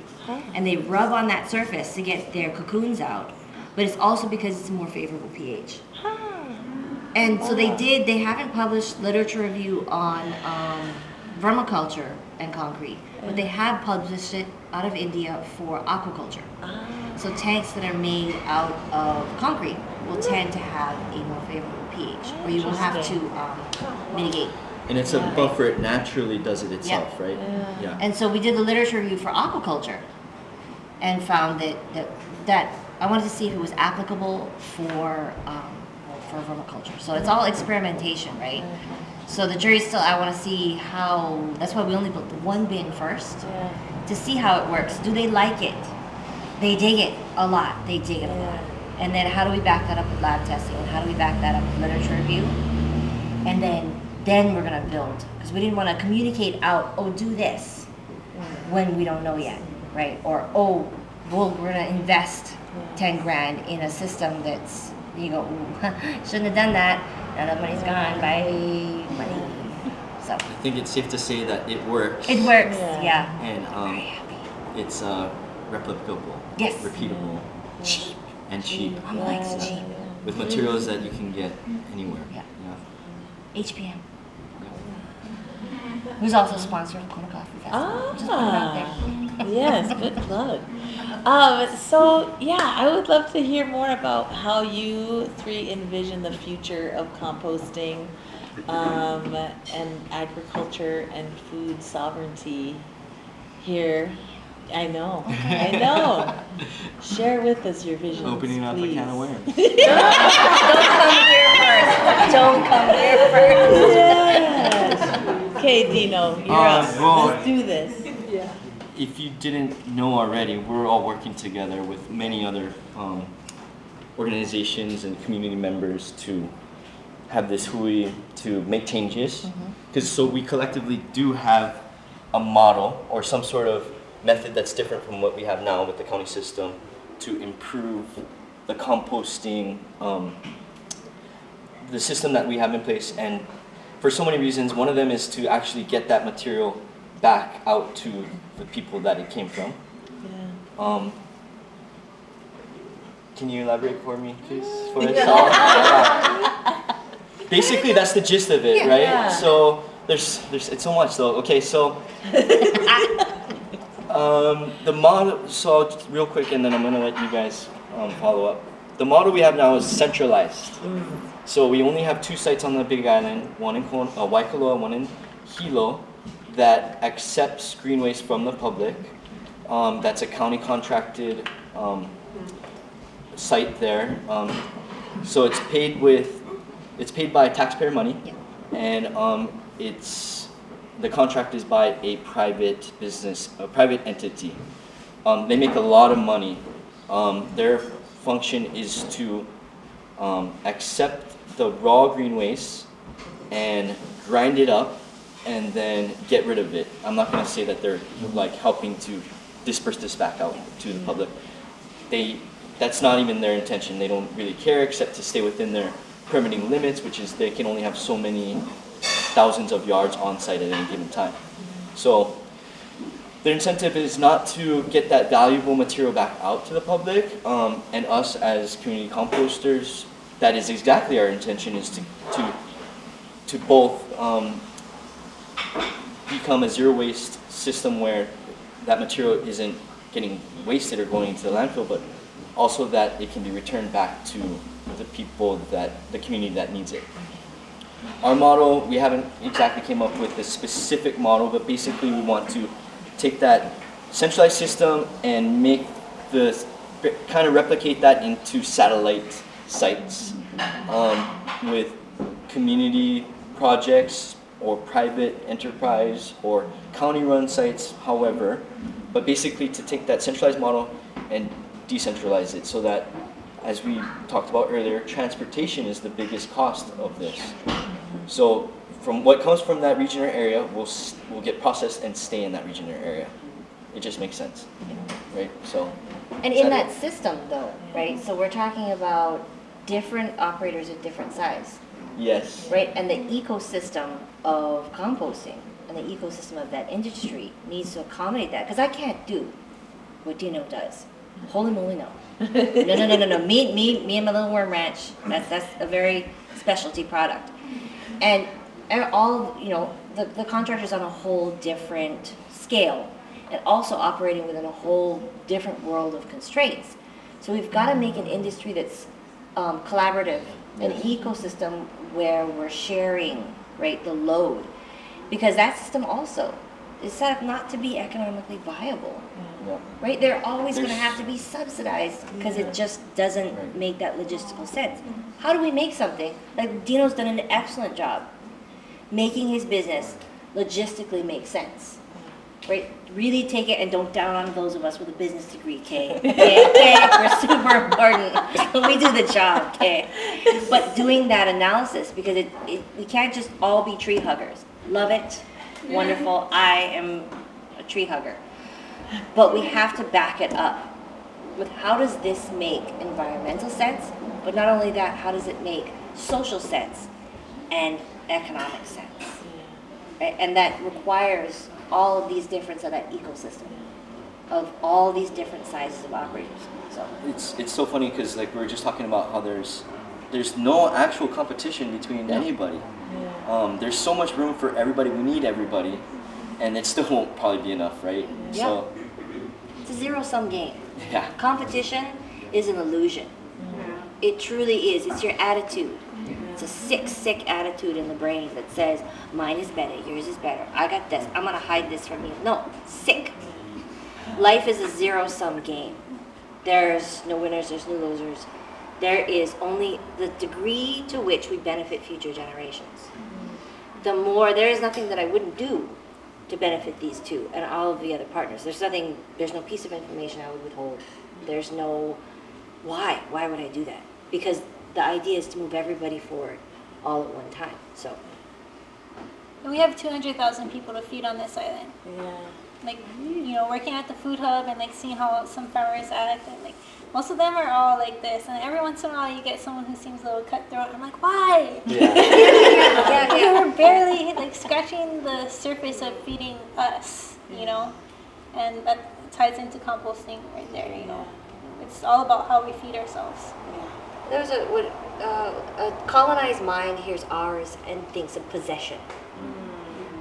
D: and they rub on that surface to get their cocoons out. But it's also because it's a more favorable pH. And so they haven't published literature review on vermiculture and concrete, but they have published it out of India for aquaculture. So tanks that are made out of concrete will tend to have a more favorable pH, or you will have to mitigate.
C: And it's a buffer, it naturally does it itself, right? Yeah.
D: And so we did the literature review for aquaculture and found that I wanted to see if it was applicable for vermiculture. So it's all experimentation, right? So the jury's still, I want to see how, that's why we only built the one bin first, to see how it works. Do they like it? They dig it a lot. They dig it a lot. And then how do we back that up with lab testing? And how do we back that up with literature review? And then we're going to build. Because we didn't want to communicate out, oh, do this, when we don't know yet, right? Or, oh, well, we're going to invest 10 grand in a system that's, you go, ooh, shouldn't have done that. Now the money's gone, bye, money. So
C: I think it's safe to say that it works.
D: it works, yeah.
C: And
D: Very happy.
C: it's replicable,
D: Yes.
C: repeatable,
D: Cheap.
C: and cheap,
D: I'm like cheap.
C: with materials that you can get anywhere.
D: Yeah.
C: Yeah.
D: HPM. Who's also a sponsor of Kona Coffee Festival. Just put it out there.
E: Yes, good plug. So yeah, I would love to hear more about how you three envision the future of composting, and agriculture and food sovereignty here. I know. Share with us your visions,
C: Opening up
E: please.
C: a can of worms.
D: Don't come here first.
E: Yes. Okay, Deano, you're up.
C: well-
E: Let's do this.
C: If you didn't know already, we're all working together with many other organizations and community members to have this hui to make changes. Because so we collectively do have a model or some sort of method that's different from what we have now with the county system to improve the composting, the system that we have in place. And for so many reasons, one of them is to actually get that material back out to the people that it came from. Can you elaborate for me, please? For us all? Basically, that's the gist of it, right?
E: Yeah.
C: So there's it's so much though. Okay, so the model. So just real quick, and then I'm gonna let you guys follow up. The model we have now is centralized. So we only have 2 sites on the Big Island, one in Waikoloa, one in Hilo, that accepts green waste from the public. That's a county contracted site there. So it's paid by taxpayer money, and the contract is by a private business, a private entity. They make a lot of money. Their function is to accept the raw green waste and grind it up and then get rid of it. I'm not going to say that they're like helping to disperse this back out to the public. That's not even their intention. They don't really care except to stay within their permitting limits, which is they can only have so many thousands of yards on site at any given time. So their incentive is not to get that valuable material back out to the public, and us as community composters, that is exactly our intention, is to both become a zero waste system where that material isn't getting wasted or going into the landfill, but also that it can be returned back to the people, the community that needs it. Our model, we haven't exactly came up with a specific model, but basically we want to take that centralized system and kind of replicate that into satellite sites with community projects, or private enterprise or county-run sites, however, but basically to take that centralized model and decentralize it so that, as we talked about earlier, transportation is the biggest cost of this. So from what comes from that region or area will get processed and stay in that region or area. It just makes sense, right? So.
D: And in that system, though, right? So we're talking about different operators at different size.
C: Yes.
D: Right, and the ecosystem of composting and the ecosystem of that industry needs to accommodate that. Because I can't do what Deano does. Holy moly, no. No. Me and my little worm ranch. That's a very specialty product. And all, the contractors on a whole different scale, and also operating within a whole different world of constraints. So we've got to make an industry that's collaborative, an ecosystem where we're sharing, right, the load, because that system also is set up not to be economically viable, right? They're always going to have to be subsidized because it just doesn't make that logistical sense. How do we make something like Deano's done an excellent job making his business logistically make sense, right? Really take it, and don't down on those of us with a business degree, Kay. Okay, we're super important. We do the job, Kay. But doing that analysis, because we can't just all be tree huggers. Love it, wonderful. I am a tree hugger. But we have to back it up with how does this make environmental sense, but not only that, how does it make social sense and economic sense, right? And that requires all of these difference of that ecosystem of all these different sizes of operators. So
C: it's so funny because like we were just talking about how there's no actual competition between anybody. There's so much room for everybody. We need everybody, and it still won't probably be enough, right?
D: Yeah.
C: So
D: it's a zero-sum game.
C: Yeah.
D: Competition is an illusion. It truly is. It's your attitude. It's a sick attitude in the brain that says, mine is better, yours is better, I got this, I'm going to hide this from you. No, sick. Life is a zero-sum game. There's no winners, there's no losers. There is only the degree to which we benefit future generations. The more, there is nothing that I wouldn't do to benefit these two and all of the other partners. There's no piece of information I would withhold. There's no, why would I do that? Because the idea is to move everybody forward all at one time. So
B: We have 200,000 people to feed on this island.
E: Yeah.
B: Like, working at the food hub and like seeing how some farmers act, and like most of them are all like this, and every once in a while you get someone who seems a little cutthroat. I'm like, why?
D: yeah.
B: You're barely like scratching the surface of feeding us, and that ties into composting right there. It's all about how we feed ourselves.
D: There's a colonized mind hears ours and thinks of possession.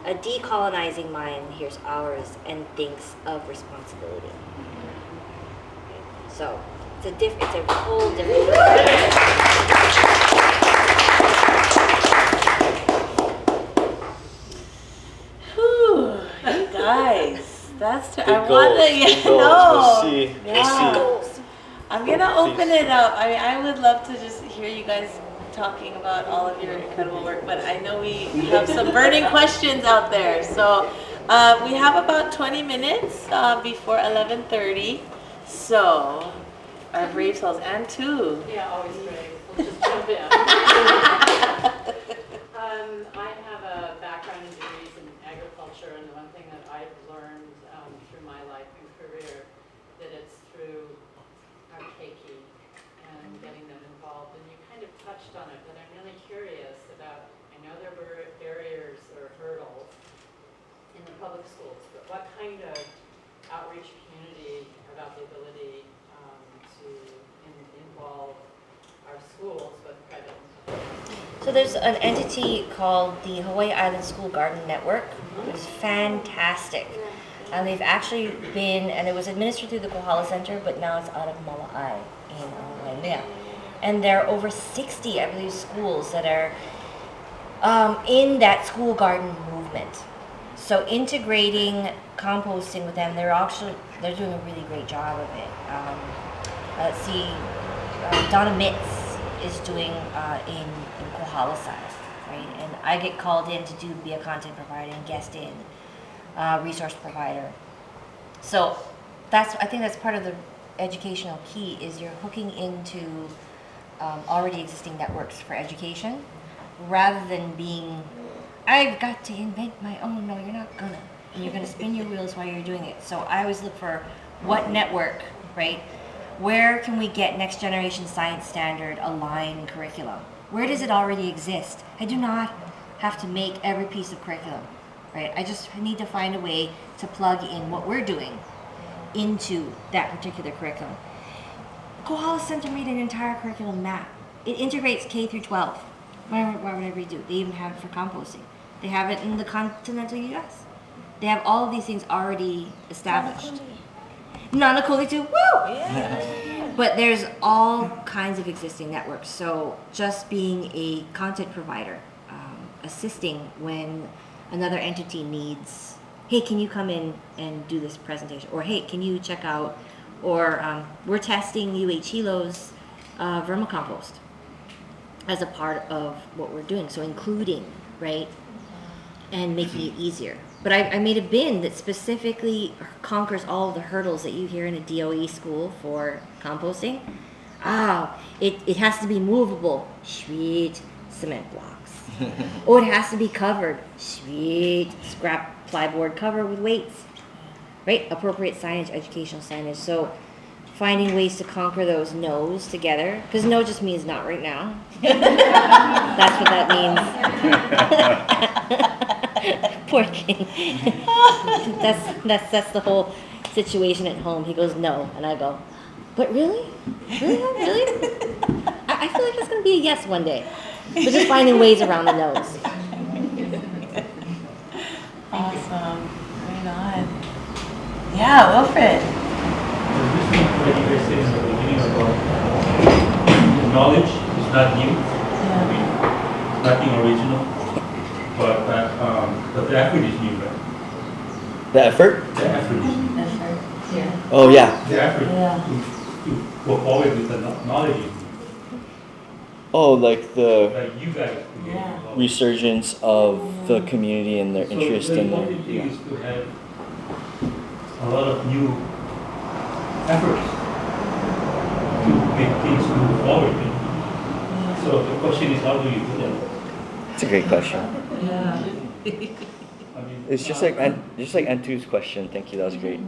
D: A decolonizing mind hears ours and thinks of responsibility. So it's a whole different.
E: Whew, you guys, that's
C: Big
E: I
C: goals,
E: want to.
C: big goals. We'll see.
E: Yeah.
C: We'll see.
E: I'm gonna open it up. I would love to just hear you guys talking about all of your incredible work, but I know we have some burning questions out there. So we have about 20 minutes before 11:30. So our brave souls, and two.
G: Yeah, always brave. We'll just jump in. I have a background in degrees in agriculture, and the one thing that I've learned through my life and career, that it's through our keiki and getting them involved. And you kind of touched on it, but I'm really curious about, I know there were barriers or hurdles in the public schools, but what kind of outreach community about the ability to involve our schools, both private and public?
D: So there's an entity called the Hawaii Island School Garden Network. It's fantastic. And they've actually been, and it was administered through the Kohala Center, but now it's out of Maʻona in Hawaii. And there are over 60, I believe, schools that are in that school garden movement. So integrating composting with them, they're doing a really great job of it. Let's see, Donna Mitz is doing in Kohala side, right? And I get called in to be a content provider and guest in, resource provider. So I think that's part of the educational key is you're hooking into already existing networks for education rather than being, I've got to invent my own. No, you're not gonna. And you're gonna spin your wheels while you're doing it. So I always look for what network, right? Where can we get next generation science standard aligned curriculum? Where does it already exist? I do not have to make every piece of curriculum, right? I just need to find a way to plug in what we're doing into that particular curriculum. Kohala Center made an entire curriculum map. It integrates K through 12. Whatever we do. They even have it for composting. They have it in the continental US. They have all of these things already established. Nanakoli too, woo!
E: Yeah.
D: But there's all kinds of existing networks. So just being a content provider, assisting when another entity needs, hey, can you come in and do this presentation? Or hey, can you check out, or we're testing UH Hilo's vermicompost as a part of what we're doing. So including, right, and making it easier. But I made a bin that specifically conquers all of the hurdles that you hear in a DOE school for composting. It has to be movable. Sweet. Cement blocks. Oh, it has to be covered. Sweet. Scrap plyboard cover with weights. Right? Appropriate signage, educational signage. So finding ways to conquer those no's together. Because no just means not right now. That's what that means. Poor King. that's the whole situation at home. He goes, no. And I go, but really? Really? I feel like it's going to be a yes one day. But just finding ways around the nose.
E: Awesome. Right on. Yeah, Wilfred.
H: What you guys said in the beginning about knowledge is not new.
E: Yeah.
H: I mean, nothing original. But the effort is new, right?
C: The effort?
H: The effort is new.
E: Yeah.
C: Oh yeah.
H: The effort
E: Yeah.
H: to go forward with the knowledge is new.
C: Oh, like the
H: Like you guys.
E: Yeah.
C: resurgence of the community and their interest
H: so the
C: in their.
H: important thing is to have a lot of new efforts to make things move forward. So the question is, how do you do that?
C: It's a great question.
E: Yeah.
H: I mean,
C: It's just like Antu's question. Thank you. That was great.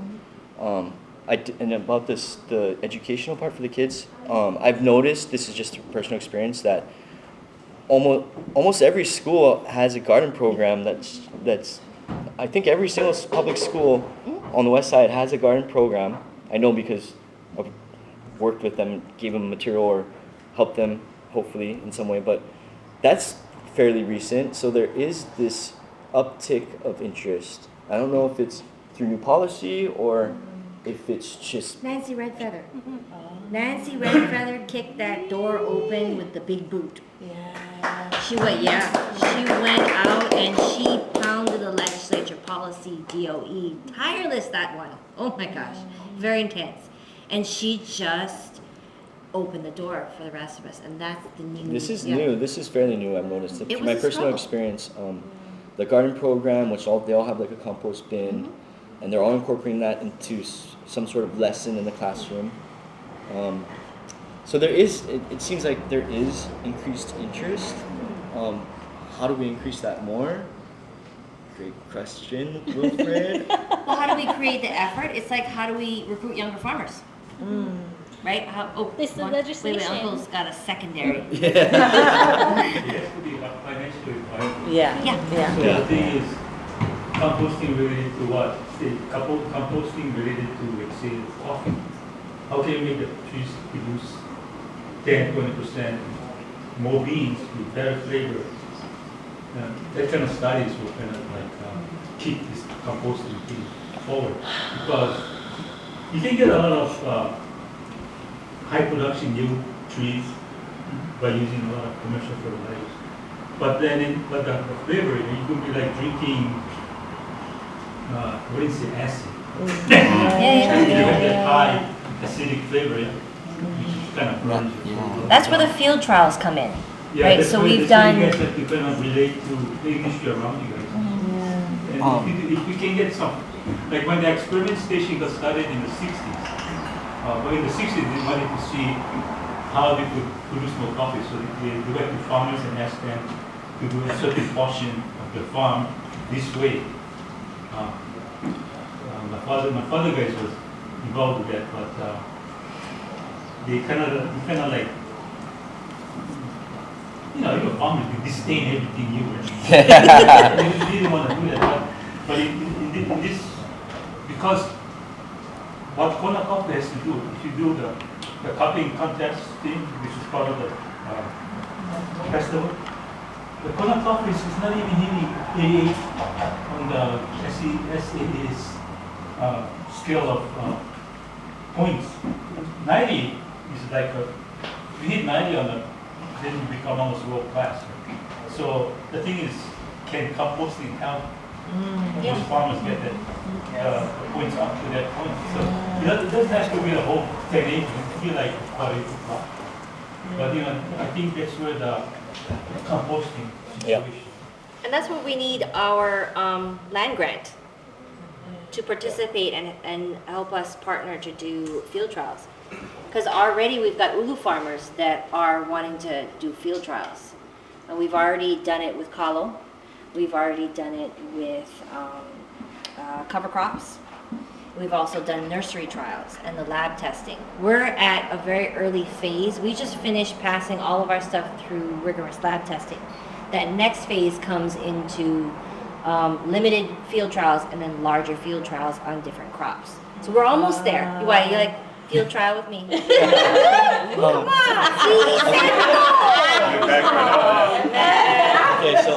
C: And about the educational part for the kids. I've noticed, this is just personal experience, that almost every school has a garden program. That's I think every single public school on the west side has a garden program. I know because I've worked with them, gave them material or helped them hopefully in some way. But that's fairly recent. So there is this uptick of interest. I don't know if it's through new policy or if it's just
D: Nancy Redfeather. Nancy Redfeather kicked that door open with the big boot.
E: Yeah.
D: She went out and she pounded the legislature policy DOE. Tireless, that one. Oh my gosh. Very intense. And she just opened the door for the rest of us. And that's the new.
C: This is new. This is fairly new. I've noticed it.
D: It
C: From
D: was
C: my
D: a
C: personal
D: struggle.
C: experience, the garden program, which they all have like a compost bin, and they're all incorporating that into some sort of lesson in the classroom. So there is. It seems like there is increased interest. How do we increase that more? Great question, Wilfred.
D: Well, how do we create the effort? It's like, how do we recruit younger farmers? Right?
B: It's the
D: Wait,
B: legislation.
D: Uncle's got a secondary.
H: it has to be financially viable.
E: Yeah.
D: Yeah.
E: Yeah.
H: So the thing is, composting related to what? Composting related to, let's say, coffee. How can you make the trees produce 10-20% more beans with better flavor? That kind of studies will kind of like keep this composting thing forward, because you can get a lot of high production new trees by using a lot of commercial fertilizers. But then, the flavor, you could be like drinking, what is it, acid? You have that high acidic flavor, which kind of burns your food.
D: That's where the field trials come in.
H: Yeah,
D: right?
H: that's
D: So
H: why-
D: we've
H: that's why
D: done.
H: you guys have to kind of relate to the industry around you guys. And if we can get some, like when the experiment station got started in the 60s, but in the 60s they wanted to see how they could produce more coffee. So they went to farmers and asked them to do a certain portion of the farm this way. My father guys was involved with that, but they kind of like, you're farmers, you disdain everything new. They didn't want to do that, but in this, because what Kona Coffee has to do, if you do the cupping contest thing, which is part of the festival, the Kona Coffee is not even hitting 88 on the SAA's scale of points. 90 is like if you hit 90 on it, then you become almost world class. So the thing is, can composting help those farmers get that points up to that point? So it doesn't have to be a whole 10 acres. It can be like 40 acres. But I think that's where the composting situation.
D: And that's what we need our land grant to participate and help us partner to do field trials. Because already we've got ulu farmers that are wanting to do field trials. And we've already done it with kalo. We've already done it with cover crops. We've also done nursery trials and the lab testing. We're at a very early phase. We just finished passing all of our stuff through rigorous lab testing. That next phase comes into limited field trials and then larger field trials on different crops. So we're almost there. Why, you like field trial with me? Come on, see, he said no.
C: Okay, so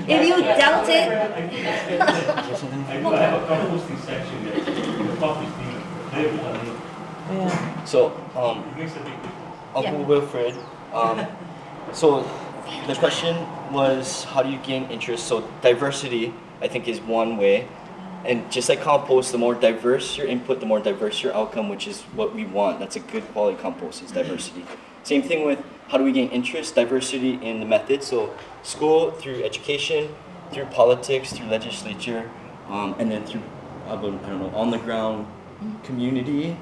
D: If you dealt it,
H: I have a composting section that the coffee is being regularly.
C: so
H: It makes a big difference.
C: Uncle Wilfred, so the question was, how do you gain interest? So diversity, I think, is one way. And just like compost, the more diverse your input, the more diverse your outcome, which is what we want. That's a good quality compost, is diversity. Same thing with how do we gain interest? Diversity in the method. So school, through education, through politics, through legislature, and then through, I don't know, on the ground community,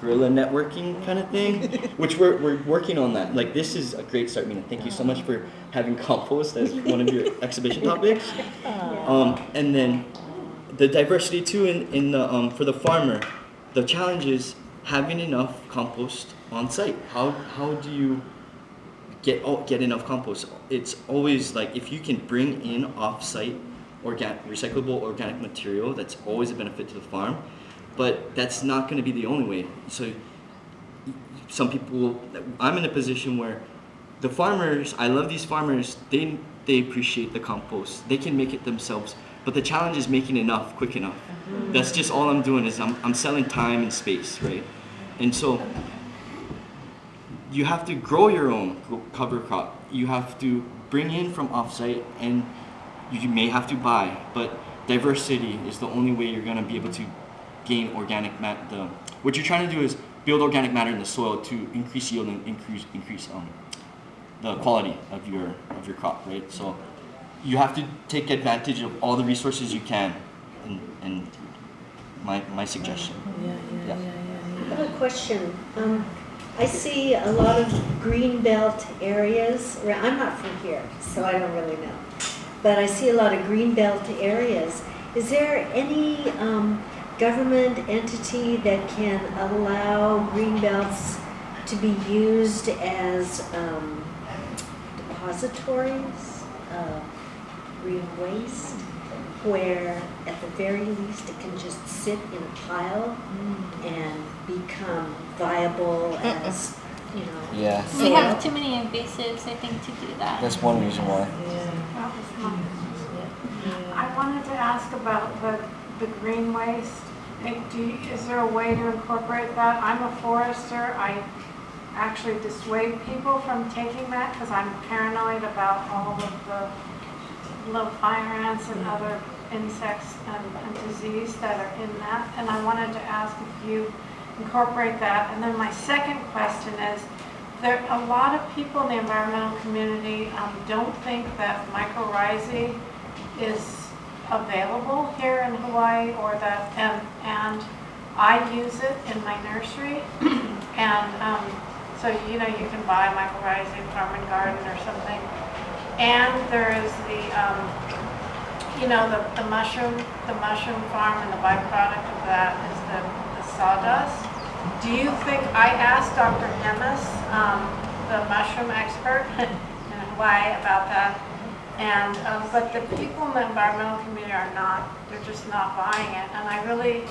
C: guerrilla networking kind of thing, which we're working on that. Like, this is a great start, Mina. Thank you so much for having compost as one of your exhibition topics. And then the diversity too in the for the farmer, the challenge is having enough compost on site. How do you get enough compost? It's always like, if you can bring in off-site recyclable organic material, that's always a benefit to the farm. But that's not going to be the only way. So some people, I'm in a position where the farmers, I love these farmers, they appreciate the compost. They can make it themselves. But the challenge is making enough quick enough. That's just all I'm doing, is I'm selling time and space, right? And so you have to grow your own cover crop. You have to bring in from offsite, and you may have to buy. But diversity is the only way you're going to be able to gain organic matter. What you're trying to do is build organic matter in the soil to increase yield and increase the quality of your crop, right? So you have to take advantage of all the resources you can, and my suggestion.
F: I have a question. I see a lot of green belt areas. I'm not from here, so I don't really know. But I see a lot of green belt areas. Is there any government entity that can allow green belts to be used as depositories of green waste, where at the very least it can just sit in a pile and become viable as,
C: Yeah,
B: we have too many invasives, I think, to do that.
C: that's one reason why.
I: I wanted to ask about the green waste. Is there a way to incorporate that? I'm a forester. I actually dissuade people from taking that because I'm paranoid about all of the little fire ants and other insects and disease that are in that. And I wanted to ask if you incorporate that. And then my second question is, there, a lot of people in the environmental community don't think that mycorrhizae is available here in Hawaii, or that, and I use it in my nursery, and so you know you can buy mycorrhizae farm and garden or something, and there is the you know the mushroom farm, and the byproduct of that is the sawdust. Do you think, I asked Dr. Hemis, the mushroom expert in Hawaii, about that, and but the people in the environmental community are not, they're just not buying it, and I really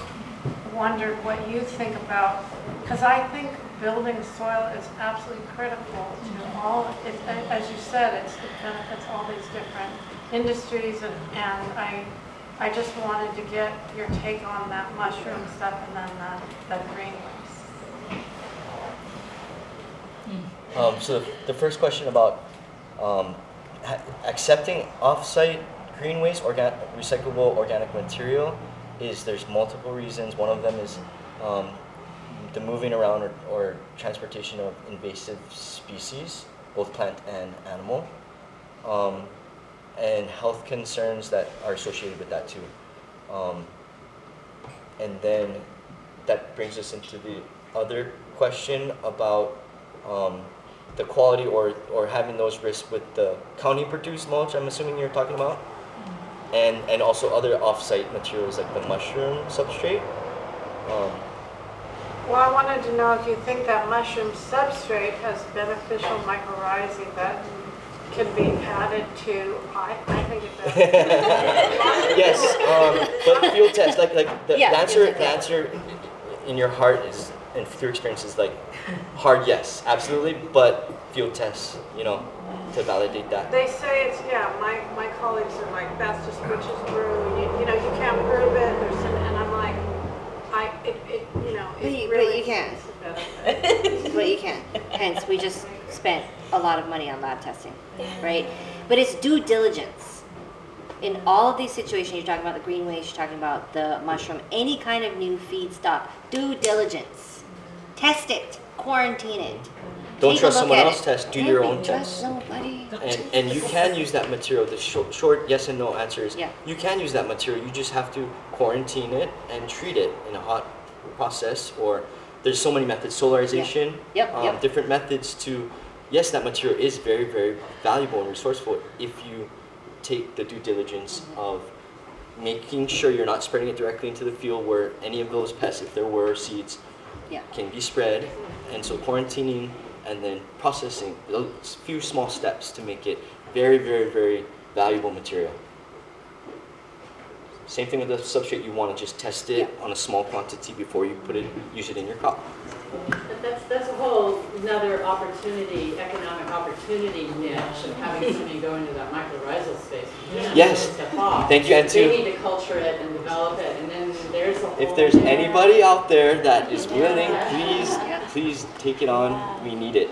I: wondered what you think about, because I think building soil is absolutely critical to all, as you said, it benefits all these different industries, and I just wanted to get your take on that mushroom stuff, and then the green waste.
C: So the first question about accepting off-site green waste, recyclable organic material, is there's multiple reasons. One of them is the moving around or transportation of invasive species, both plant and animal, and health concerns that are associated with that too. And then that brings us into the other question about the quality or having those risks with the county produced mulch, I'm assuming you're talking about, and also other off-site materials like the mushroom substrate.
I: Well, I wanted to know if you think that mushroom substrate has beneficial mycorrhizae that can be added to, I think it does.
C: Yes, but field test, like the answer in your heart is, and through experience, is like hard yes, absolutely, but field tests, you know, to validate that.
I: They say it's, yeah, my colleagues are like, that's just witch's brew, you know, you can't prove it, and I'm like, you know, it really
D: but you can.
I: is a benefit.
D: But you can. Hence, we just spent a lot of money on lab testing, right? But it's due diligence. In all of these situations, you're talking about the green waste, you're talking about the mushroom, any kind of new feedstock, due diligence. Test it, quarantine it.
C: Don't
D: Take a
C: trust
D: look
C: someone
D: at
C: else's
D: it.
C: test, do your own
D: Trust
C: test.
D: nobody.
C: And you can use that material. The short yes and no answer is,
D: Yeah.
C: you can use that material, you just have to quarantine it and treat it in a hot process, or there's so many methods, solarization,
D: Yep.
C: different methods to, yes, that material is very, very valuable and resourceful if you take the due diligence of making sure you're not spreading it directly into the field where any of those pests, if there were seeds, can be spread. And so quarantining and then processing, those few small steps to make it very, very, very valuable material. Same thing with the substrate, you want to just test it on a small quantity before you use it in your crop.
G: But that's a whole another opportunity, economic opportunity niche of having somebody go into that mycorrhizal space.
C: Yes. Thank you, and
G: they need to culture it and develop it, and then there's a whole.
C: If there's anybody out there that is willing, please take it on. We need it.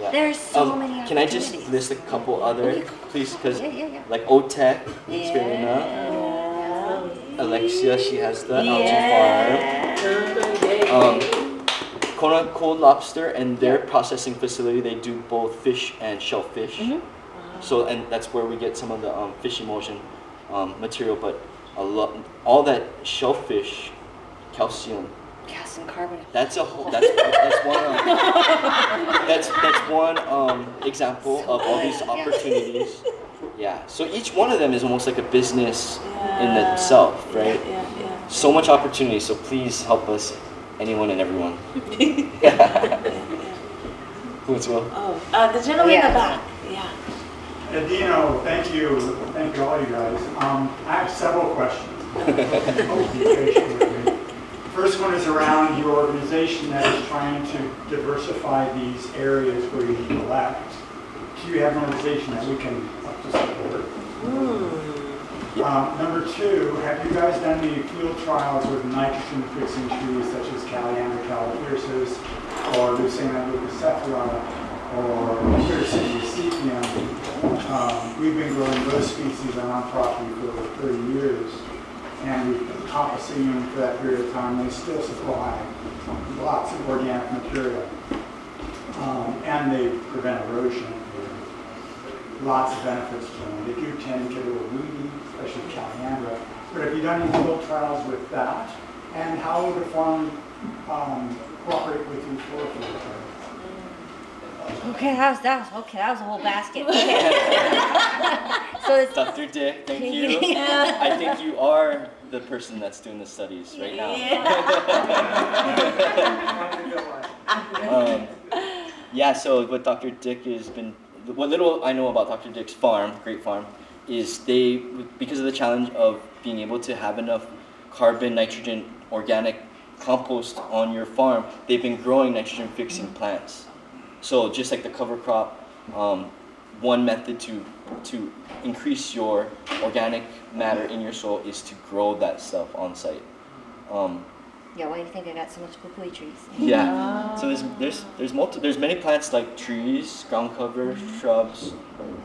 C: Yeah.
D: There's so many
C: Can I just list a couple other, please? Because like OTEC, Alexia, she has the algae farm. Kona Cold Lobster and their processing facility, they do both fish and shellfish. So, and that's where we get some of the fish emulsion material. But all that shellfish, calcium
D: carbonate.
C: That's one. That's one example of all these opportunities. Yeah. So each one of them is almost like a business in itself, right? So much opportunity. So please help us, anyone and everyone. Who's Will?
E: The gentleman in the back. Yeah.
J: Deano, thank you all you guys. I have several questions. Be patient with me. First one is around your organization that is trying to diversify these areas where you collect. Do you have an organization that we can help to support? Number two, have you guys done any field trials with nitrogen-fixing trees such as Calliandra califierces or Lucina leucocephala or Quercus sepium? We've been growing those species on our property for over 30 years, and we've been composting them for that period of time. They still supply lots of organic material. And they prevent erosion. Lots of benefits to them. They do tend to get a little weedy, especially caliandra. But have you done any field trials with that? And how would the farm cooperate with you for field trials?
D: Okay, that was a whole basket. Okay. So it's,
C: Dr. Dick, thank you. I think you are the person that's doing the studies right now. Yeah, so what Dr. Dick has been, what little I know about Dr. Dick's farm, great farm, is they, because of the challenge of being able to have enough carbon, nitrogen, organic compost on your farm, they've been growing nitrogen fixing plants. So just like the cover crop, one method to increase your organic matter in your soil is to grow that stuff on site.
D: yeah, why do you think I got so much kukui trees?
C: Yeah. So there's many plants like trees, ground cover, shrubs,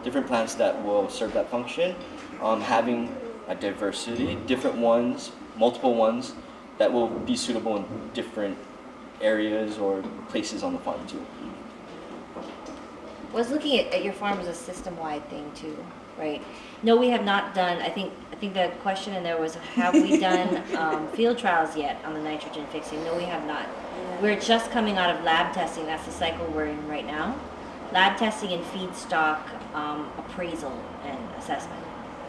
C: different plants that will serve that function. Having a diversity, different ones, multiple ones that will be suitable in different areas or places on the farm too.
D: I was looking at your farm as a system-wide thing too, right? No, we have not done, I think the question in there was, have we done field trials yet on the nitrogen fixing? No, we have not. We're just coming out of lab testing. That's the cycle we're in right now. Lab testing and feedstock appraisal and assessment,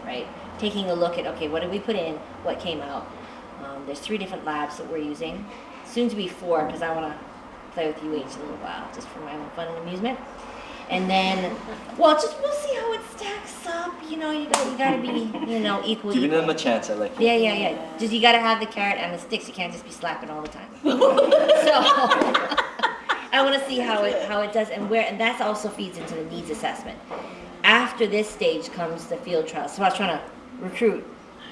D: right? Taking a look at, okay, what did we put in, what came out? There's 3 different labs that we're using. Soon to be 4, because I want to play with UH a little while, just for my own fun and amusement. And then, well, just we'll see how it stacks up. You know, you gotta be, equal.
C: Giving them a chance, I like it.
D: Yeah. Just you gotta have the carrot and the sticks. You can't just be slapping all the time. So I want to see how it does and that's also feeds into the needs assessment. After this stage comes the field trial. So I was trying to recruit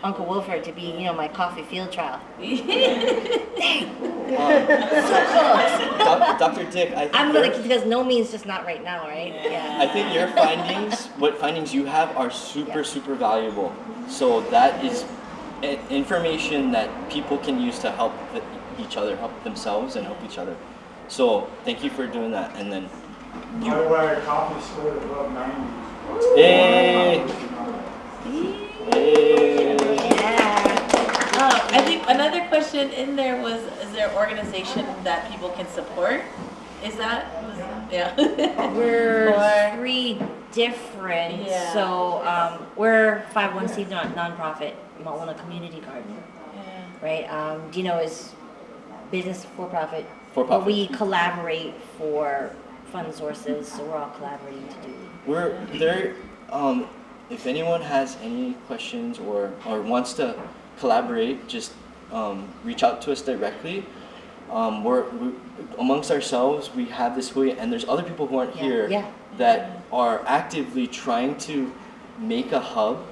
D: Uncle Wilford to be, my coffee field trial. Dang. So close.
C: Dr. Dick, I think
D: because no means just not right now, right? Yeah.
C: I think your what findings you have are super valuable. So that is information that people can use to help each other, help themselves, and help each other. So thank you for doing that. And then
J: By the way, coffee scored above 90.
C: Hey.
E: I think another question in there was, is there an organization that people can support? Is that, yeah.
D: We're 3 different,
E: Yeah.
D: so we're 501c nonprofit, Maʻona Community Garden, right? Deano is business for profit, but we collaborate for fund sources, so we're all collaborating to do.
C: We're there. If anyone has any questions or wants to collaborate, just reach out to us directly. We're amongst ourselves. We have this hui, and there's other people who aren't here that are actively trying to make a hub.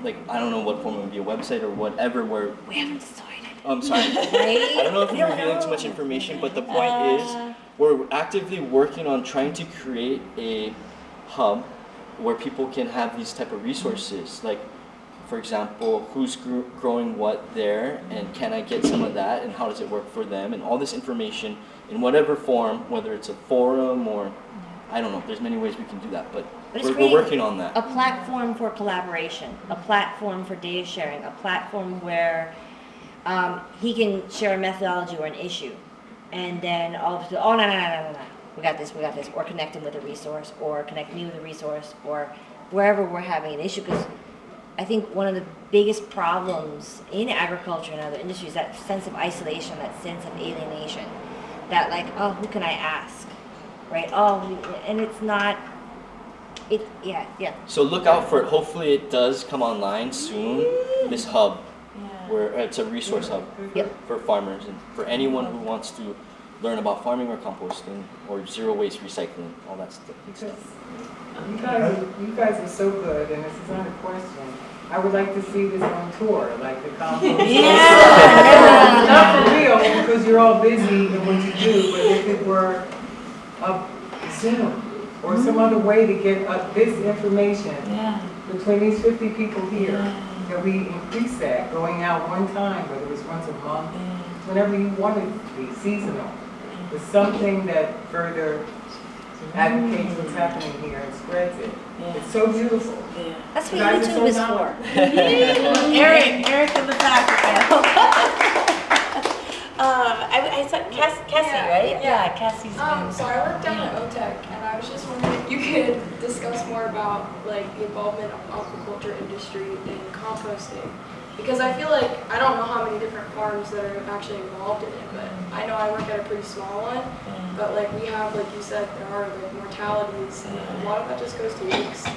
C: Like I don't know what form it would be, a website or whatever. Where
D: we haven't started.
C: I'm sorry.
D: Right?
C: I don't know if we're revealing too much information, but the point is we're actively working on trying to create a hub where people can have these type of resources, like for example, who's growing what there, and can I get some of that, and how does it work for them, and all this information in whatever form, whether it's a forum or I don't know. There's many ways we can do that, but we're working on that.
D: A platform for collaboration, a platform for data sharing, a platform where he can share a methodology or an issue, and then all of a sudden, no. We got this, or connect him with a resource, or connect me with a resource, or wherever we're having an issue. Because I think one of the biggest problems in agriculture and other industries is that sense of isolation, that sense of alienation, that like, oh, who can I ask, right? Oh, and it's not, yeah.
C: So look out for it. Hopefully it does come online soon, this hub, where it's a resource hub for farmers and for anyone who wants to learn about farming or composting or zero waste recycling, all that stuff.
K: You guys are so good, and this is not a question. I would like to see this on tour, like the compost. Not for real, because you're all busy in what you do, but if it were a Zoom or some other way to get this information between these 50 people here, that we increase that, going out one time, whether it was once a month, whenever you want it to be seasonal. but something that further advocates what's happening here and spreads it. It's so beautiful.
D: That's what
K: Guys are
D: YouTube is
K: so
D: for.
E: Eric in the back. I saw Cassie, right? Yeah, Cassie's been.
L: So I work down at OTEC, and I was just wondering if you could discuss more about like the involvement of aquaculture industry in composting, because I feel like I don't know how many different farms that are actually involved in it, but I know I work at a pretty small one. But like we have, like you said, there are like mortalities, and a lot of that just goes to waste.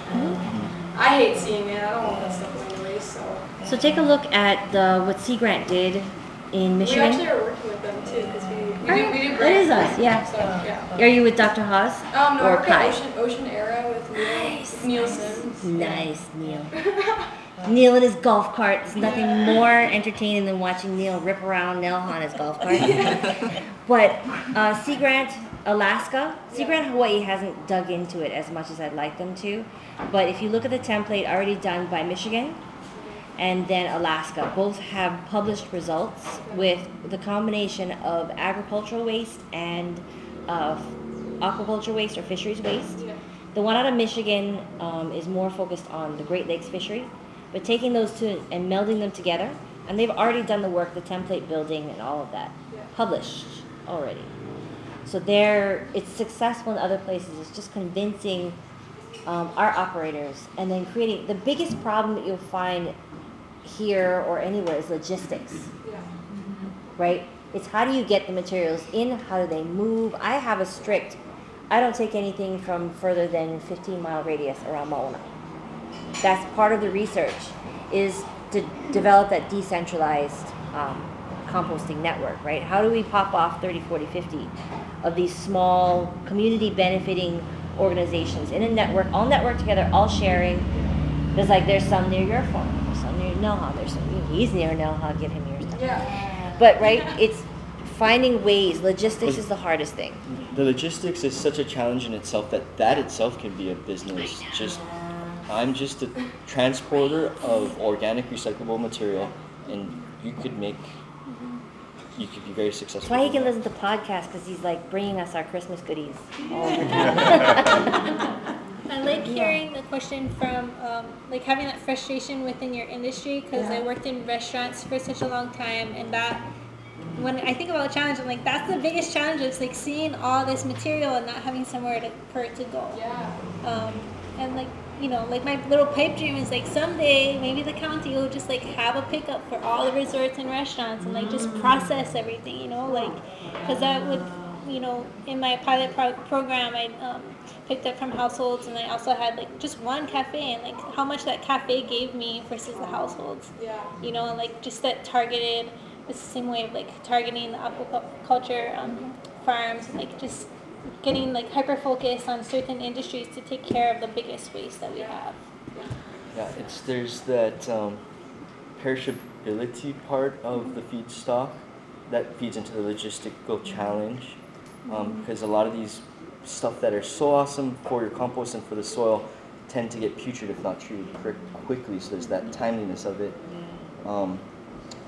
L: I hate seeing it. I don't want that stuff going to waste.
D: So take a look at what Sea Grant did in
L: We
D: Michigan.
L: actually are working with them too, because we do
D: That
L: grant
D: is us,
L: work,
D: yeah.
L: So, yeah.
D: Are you with Dr. Haas?
L: No, I
D: or
L: work
D: Kai?
L: at Ocean Era with Neil Sims.
D: Nice, Neil. Neil in his golf cart. There's nothing more entertaining than watching Neil rip around Nell on his golf cart. But Sea Grant, Alaska, Sea Grant, Hawaii hasn't dug into it as much as I'd like them to. But if you look at the template already done by Michigan and then Alaska, both have published results with the combination of agricultural waste and aquaculture waste or fisheries waste. The one out of Michigan is more focused on the Great Lakes fishery, but taking those two and melding them together, and they've already done the work, the template building and all of that, published already. So it's successful in other places. It's just convincing our operators and then creating, the biggest problem that you'll find here or anywhere is logistics, right? It's how do you get the materials in, how do they move? I have a strict, I don't take anything from further than 15-mile radius around Maʻona. That's part of the research, is to develop that decentralized composting network, right? How do we pop off 30, 40, 50 of these small community benefiting organizations in a network, all network together, all sharing? There's some near your farm, there's some near Nelha, there's some, he's near Nelha, give him your stuff.
L: Yeah.
D: But right, it's finding ways. Logistics is the hardest thing.
C: The logistics is such a challenge in itself that itself can be a business. I'm just a transporter of organic recyclable material, and you could be very successful.
D: That's why he can listen to podcasts, because he's like bringing us our Christmas goodies all over
B: I like hearing the question from like having that frustration within your industry, because I worked in restaurants for such a long time, and that when I think about a challenge, I'm like, that's the biggest challenge. It's like seeing all this material and not having somewhere for it to go. And like, you know, like my little pipe dream is like someday maybe the county will just like have a pickup for all the resorts and restaurants and like just process everything, you know, like, because that would, you know, in my pilot program I picked up from households, and I also had like just one cafe, and like how much that cafe gave me versus the households, you know, and like just that targeted, it's the same way of like targeting the aquaculture farms, and like just getting like hyper focused on certain industries to take care of the biggest waste that we have.
C: There's that perishability part of the feedstock that feeds into the logistical challenge, because a lot of these stuff that are so awesome for your compost and for the soil tend to get putrid if not treated quickly, so there's that timeliness of it.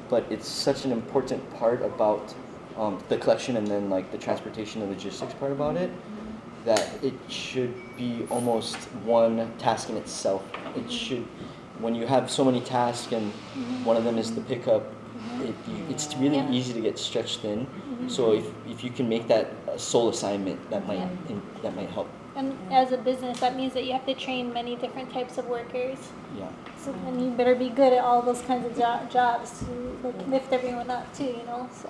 C: But it's such an important part about the collection and then like the transportation and logistics part about it, that it should be almost one task in itself. It should, when you have so many tasks and one of them is the pickup, it's really easy to get stretched thin. So if you can make that a sole assignment, that might help.
B: And as a business, that means that you have to train many different types of workers. So then you better be good at all those kinds of jobs to like lift everyone up too, you know. So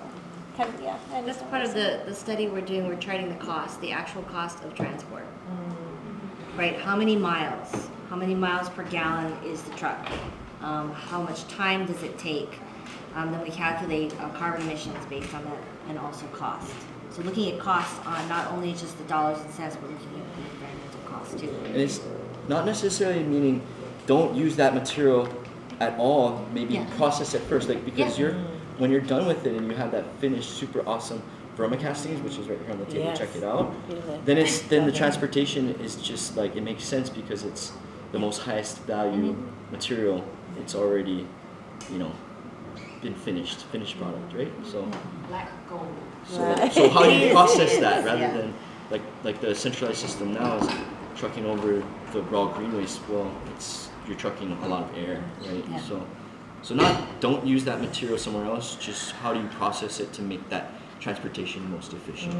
B: kind of,
D: That's part of the study we're doing. We're charting the cost, the actual cost of transport. Right? How many miles? How many miles per gallon is the truck? How much time does it take? Then we calculate carbon emissions based on that, and also cost. So looking at costs on not only just the dollars and cents, but looking at the environmental costs too.
C: And it's not necessarily meaning don't use that material at all. Maybe process it first, like, because when you're done with it and you have that finished super awesome vermicastings, which is right here on the table, check it out. Then the transportation is just like, it makes sense because it's the most highest value material. It's already, you know, been finished product, right? So,
I: Black gold.
C: so how do you process that rather
D: Yeah.
C: than like the centralized system now is trucking over the raw green waste? Well, you're trucking a lot of air, right?
D: Yeah.
C: So don't use that material somewhere else. Just how do you process it to make that transportation most efficient?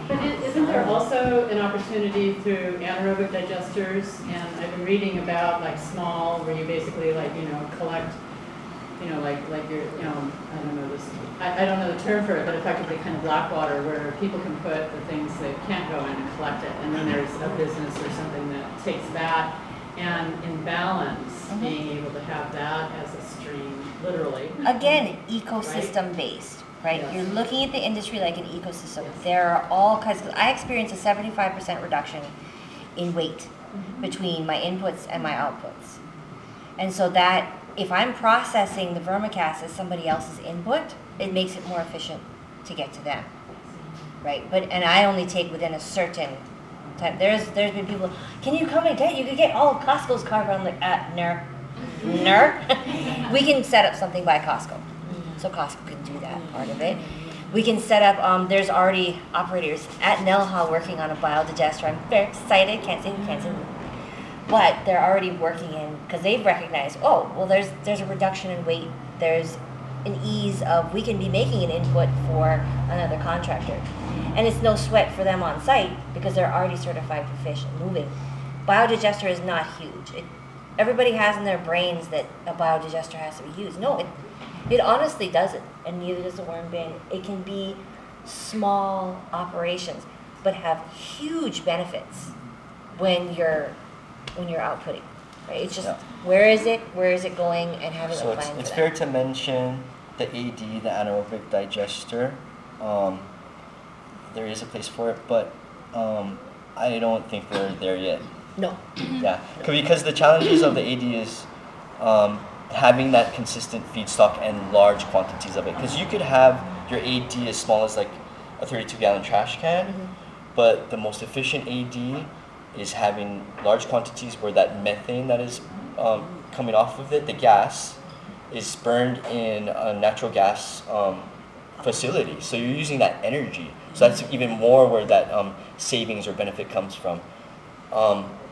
G: But isn't there also an opportunity through anaerobic digesters? And I've been reading about like small, where you basically like, collect, like your, I don't know this, I don't know the term for it, but effectively kind of black water where people can put the things that can't go in and collect it. And then there's a business or something that takes that and in balance, being able to have that as a stream, literally.
D: Again, ecosystem based, right?
G: Yes.
D: You're looking at the industry like an ecosystem. There are all kinds. I experienced a 75% reduction in weight between my inputs and my outputs. And so that if I'm processing the vermicast as somebody else's input, it makes it more efficient to get to them, right? And I only take within a certain time. There's been people, can you come and get? You could get all of Costco's cardboard. I'm like, no. We can set up something by Costco, so Costco can do that part of it. We can set up. There's already operators at Nelha working on a biodigester. I'm very excited. Can't say who. But they're already working in, because they've recognized, there's a reduction in weight. There's an ease of, we can be making an input for another contractor. And it's no sweat for them on site because they're already certified for fish and moving. Biodigester is not huge. Everybody has in their brains that a biodigester has to be huge. No, it honestly doesn't, and neither does the worm bin. It can be small operations, but have huge benefits when you're outputting, right? It's just, where is it going, and having a plan for
C: it's
D: that.
C: fair to mention the AD, the anaerobic digester. There is a place for it, but I don't think we're there yet.
D: No.
C: Yeah, because the challenges of the AD is having that consistent feedstock and large quantities of it. Because you could have your AD as small as like a 32-gallon trash can, but the most efficient AD is having large quantities where that methane that is coming off of it, the gas, is burned in a natural gas facility. So you're using that energy. So that's even more where that savings or benefit comes from.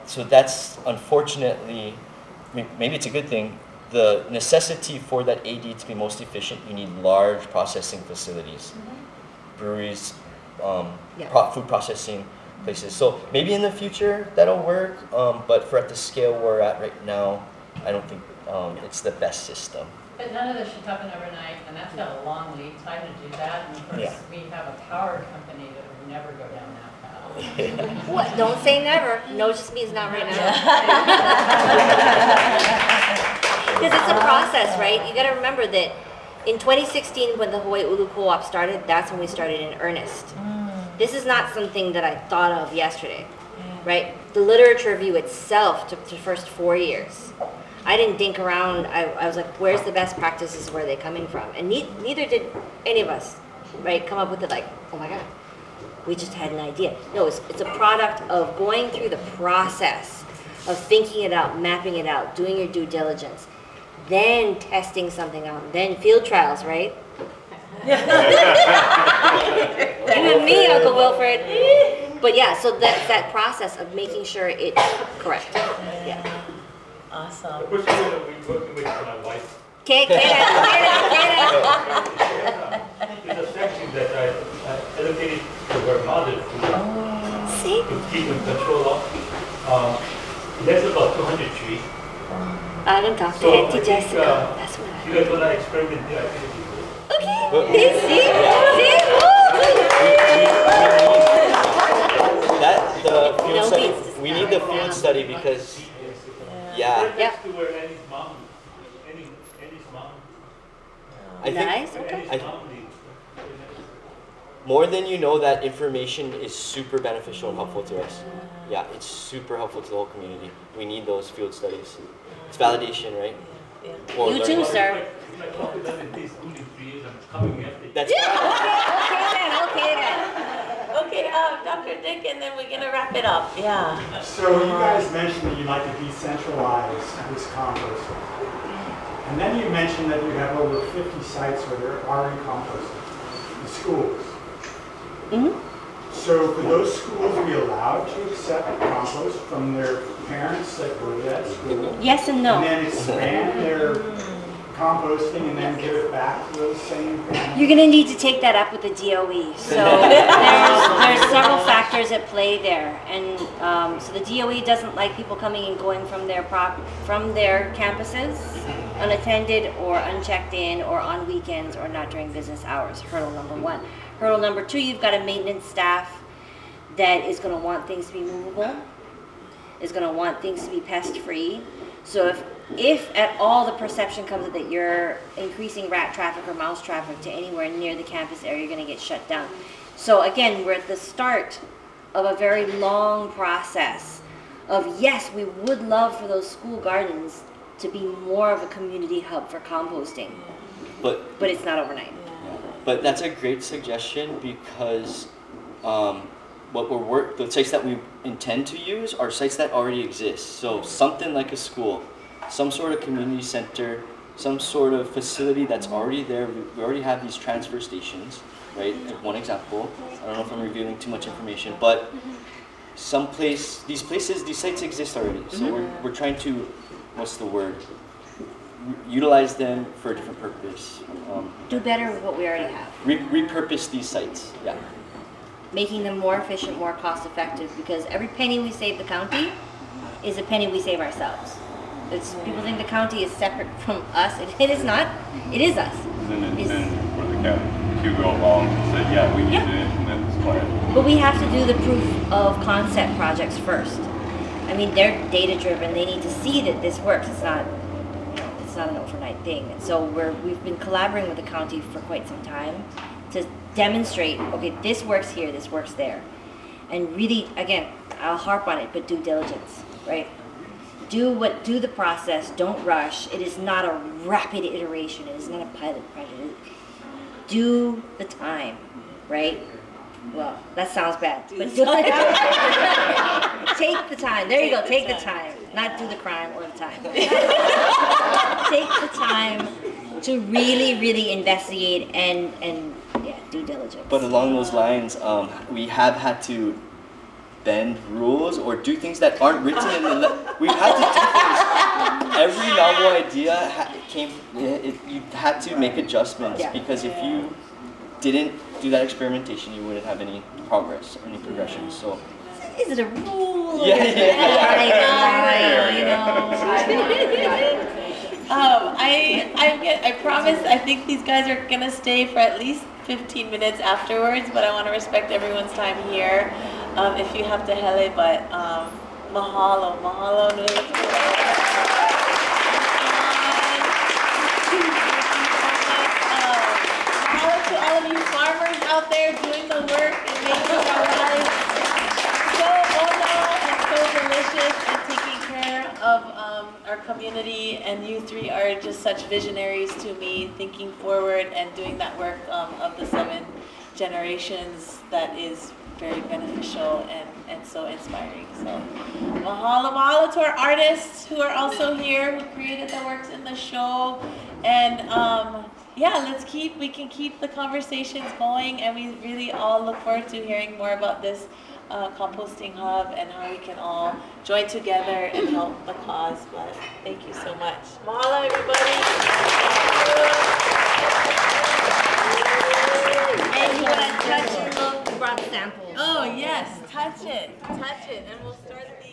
C: So that's unfortunately, maybe it's a good thing, the necessity for that AD to be most efficient, you need large processing facilities, breweries, food processing places. So maybe in the future that'll work, but for at the scale we're at right now, I don't think it's the best system.
G: But none of this should happen overnight, and that's got a long lead time to do that. And of course, we have a power company that would never go down that path.
D: What? Don't say never. No just means not right now. Because it's a process, right? You got to remember that in 2016, when the Hawaii Ulu Co-op started, that's when we started in earnest. This is not something that I thought of yesterday, right? The literature review itself took the first 4 years. I didn't dink around. I was like, where's the best practices? Where are they coming from? And neither did any of us, right? Come up with it like, oh my God, we just had an idea. No, it's a product of going through the process of thinking it out, mapping it out, doing your due diligence, then testing something out, then field trials, right? You and me, Uncle Wilfred. But yeah, so that's that process of making sure it's correct. Yeah.
E: Awesome.
H: The question that we're working with my wife.
D: Get it.
H: There's a section that I allocated to her mother to keep in control of. There's about 200 trees.
D: I'm going to talk to
H: So
D: Auntie Jessica. That's what
H: you guys want to experiment the activity.
D: Okay.
C: We need the field study because,
H: Next to where Annie's mom,
D: Nice. Okay.
C: more than you know, that information is super beneficial and helpful to us. Yeah, it's super helpful to the whole community. We need those field studies. It's validation, right? Or
D: You too, sir.
C: That's
D: Okay then.
E: Okay, Dr. Dick, and then we're gonna wrap it up. Yeah.
J: So you guys mentioned that you'd like to decentralize this compost. And then you mentioned that you have over 50 sites where they're already composting, the schools.
D: Mm-hmm.
J: So could those schools be allowed to accept compost from their parents that go to that school?
D: Yes and no.
J: And then expand their composting and then give it back to those same parents?
D: You're going to need to take that up with the DOE. So there's several factors at play there, and so the DOE doesn't like people coming and going from their campuses unattended or unchecked in or on weekends or not during business hours. Hurdle number one. Hurdle number two, you've got a maintenance staff that is going to want things to be movable, is going to want things to be pest free. So if at all the perception comes that you're increasing rat traffic or mouse traffic to anywhere near the campus area, you're going to get shut down. So again, we're at the start of a very long process of, yes, we would love for those school gardens to be more of a community hub for composting, but it's not overnight.
C: But that's a great suggestion because the sites that we intend to use are sites that already exist. So something like a school, some sort of community center, some sort of facility that's already there. We already have these transfer stations, right? One example. I don't know if I'm revealing too much information, but these sites exist already. So we're trying to, what's the word? Utilize them for a different purpose.
D: Do better with what we already have.
C: Repurpose these sites, yeah.
D: Making them more efficient, more cost effective, because every penny we save the county is a penny we save ourselves. People think the county is separate from us. It is not. It is us.
M: Then for the county to go along and say, yeah, we need to implement this plan.
D: But we have to do the proof of concept projects first. I mean, they're data driven. They need to see that this works. It's not an overnight thing. And so we've been collaborating with the county for quite some time to demonstrate, okay, this works here, this works there. And really, again, I'll harp on it, but due diligence, right? Do the process, don't rush. It is not a rapid iteration, it is not a pilot project. Do the time, right? Well, that sounds bad, but do it. Take the time. There you go. Take the time. Not do the crime or the time. Take the time to really, really investigate and due diligence.
C: But along those lines, we have had to bend rules or do things that aren't written in the. We've had to do things. Every novel idea you had to make adjustments because if you didn't do that experimentation, you wouldn't have any progress, any progression. So,
D: is it a rule?
C: Yeah.
E: I promise. I think these guys are gonna stay for at least 15 minutes afterwards, but I want to respect everyone's time here. If you have to hele, but mahalo. Mahalo to all of you farmers out there doing the work and making our lives so and so delicious and taking care of our community. And you three are just such visionaries to me, thinking forward and doing that work of the 7 generations that is very beneficial and so inspiring. So mahalo to our artists who are also here, who created the works in the show. And we can keep the conversations going, and we really all look forward to hearing more about this composting hub and how we can all join together and help the cause. But thank you so much. Mahalo, everybody.
D: And you want to touch and look, brought samples.
E: Oh yes, touch it, and we'll start the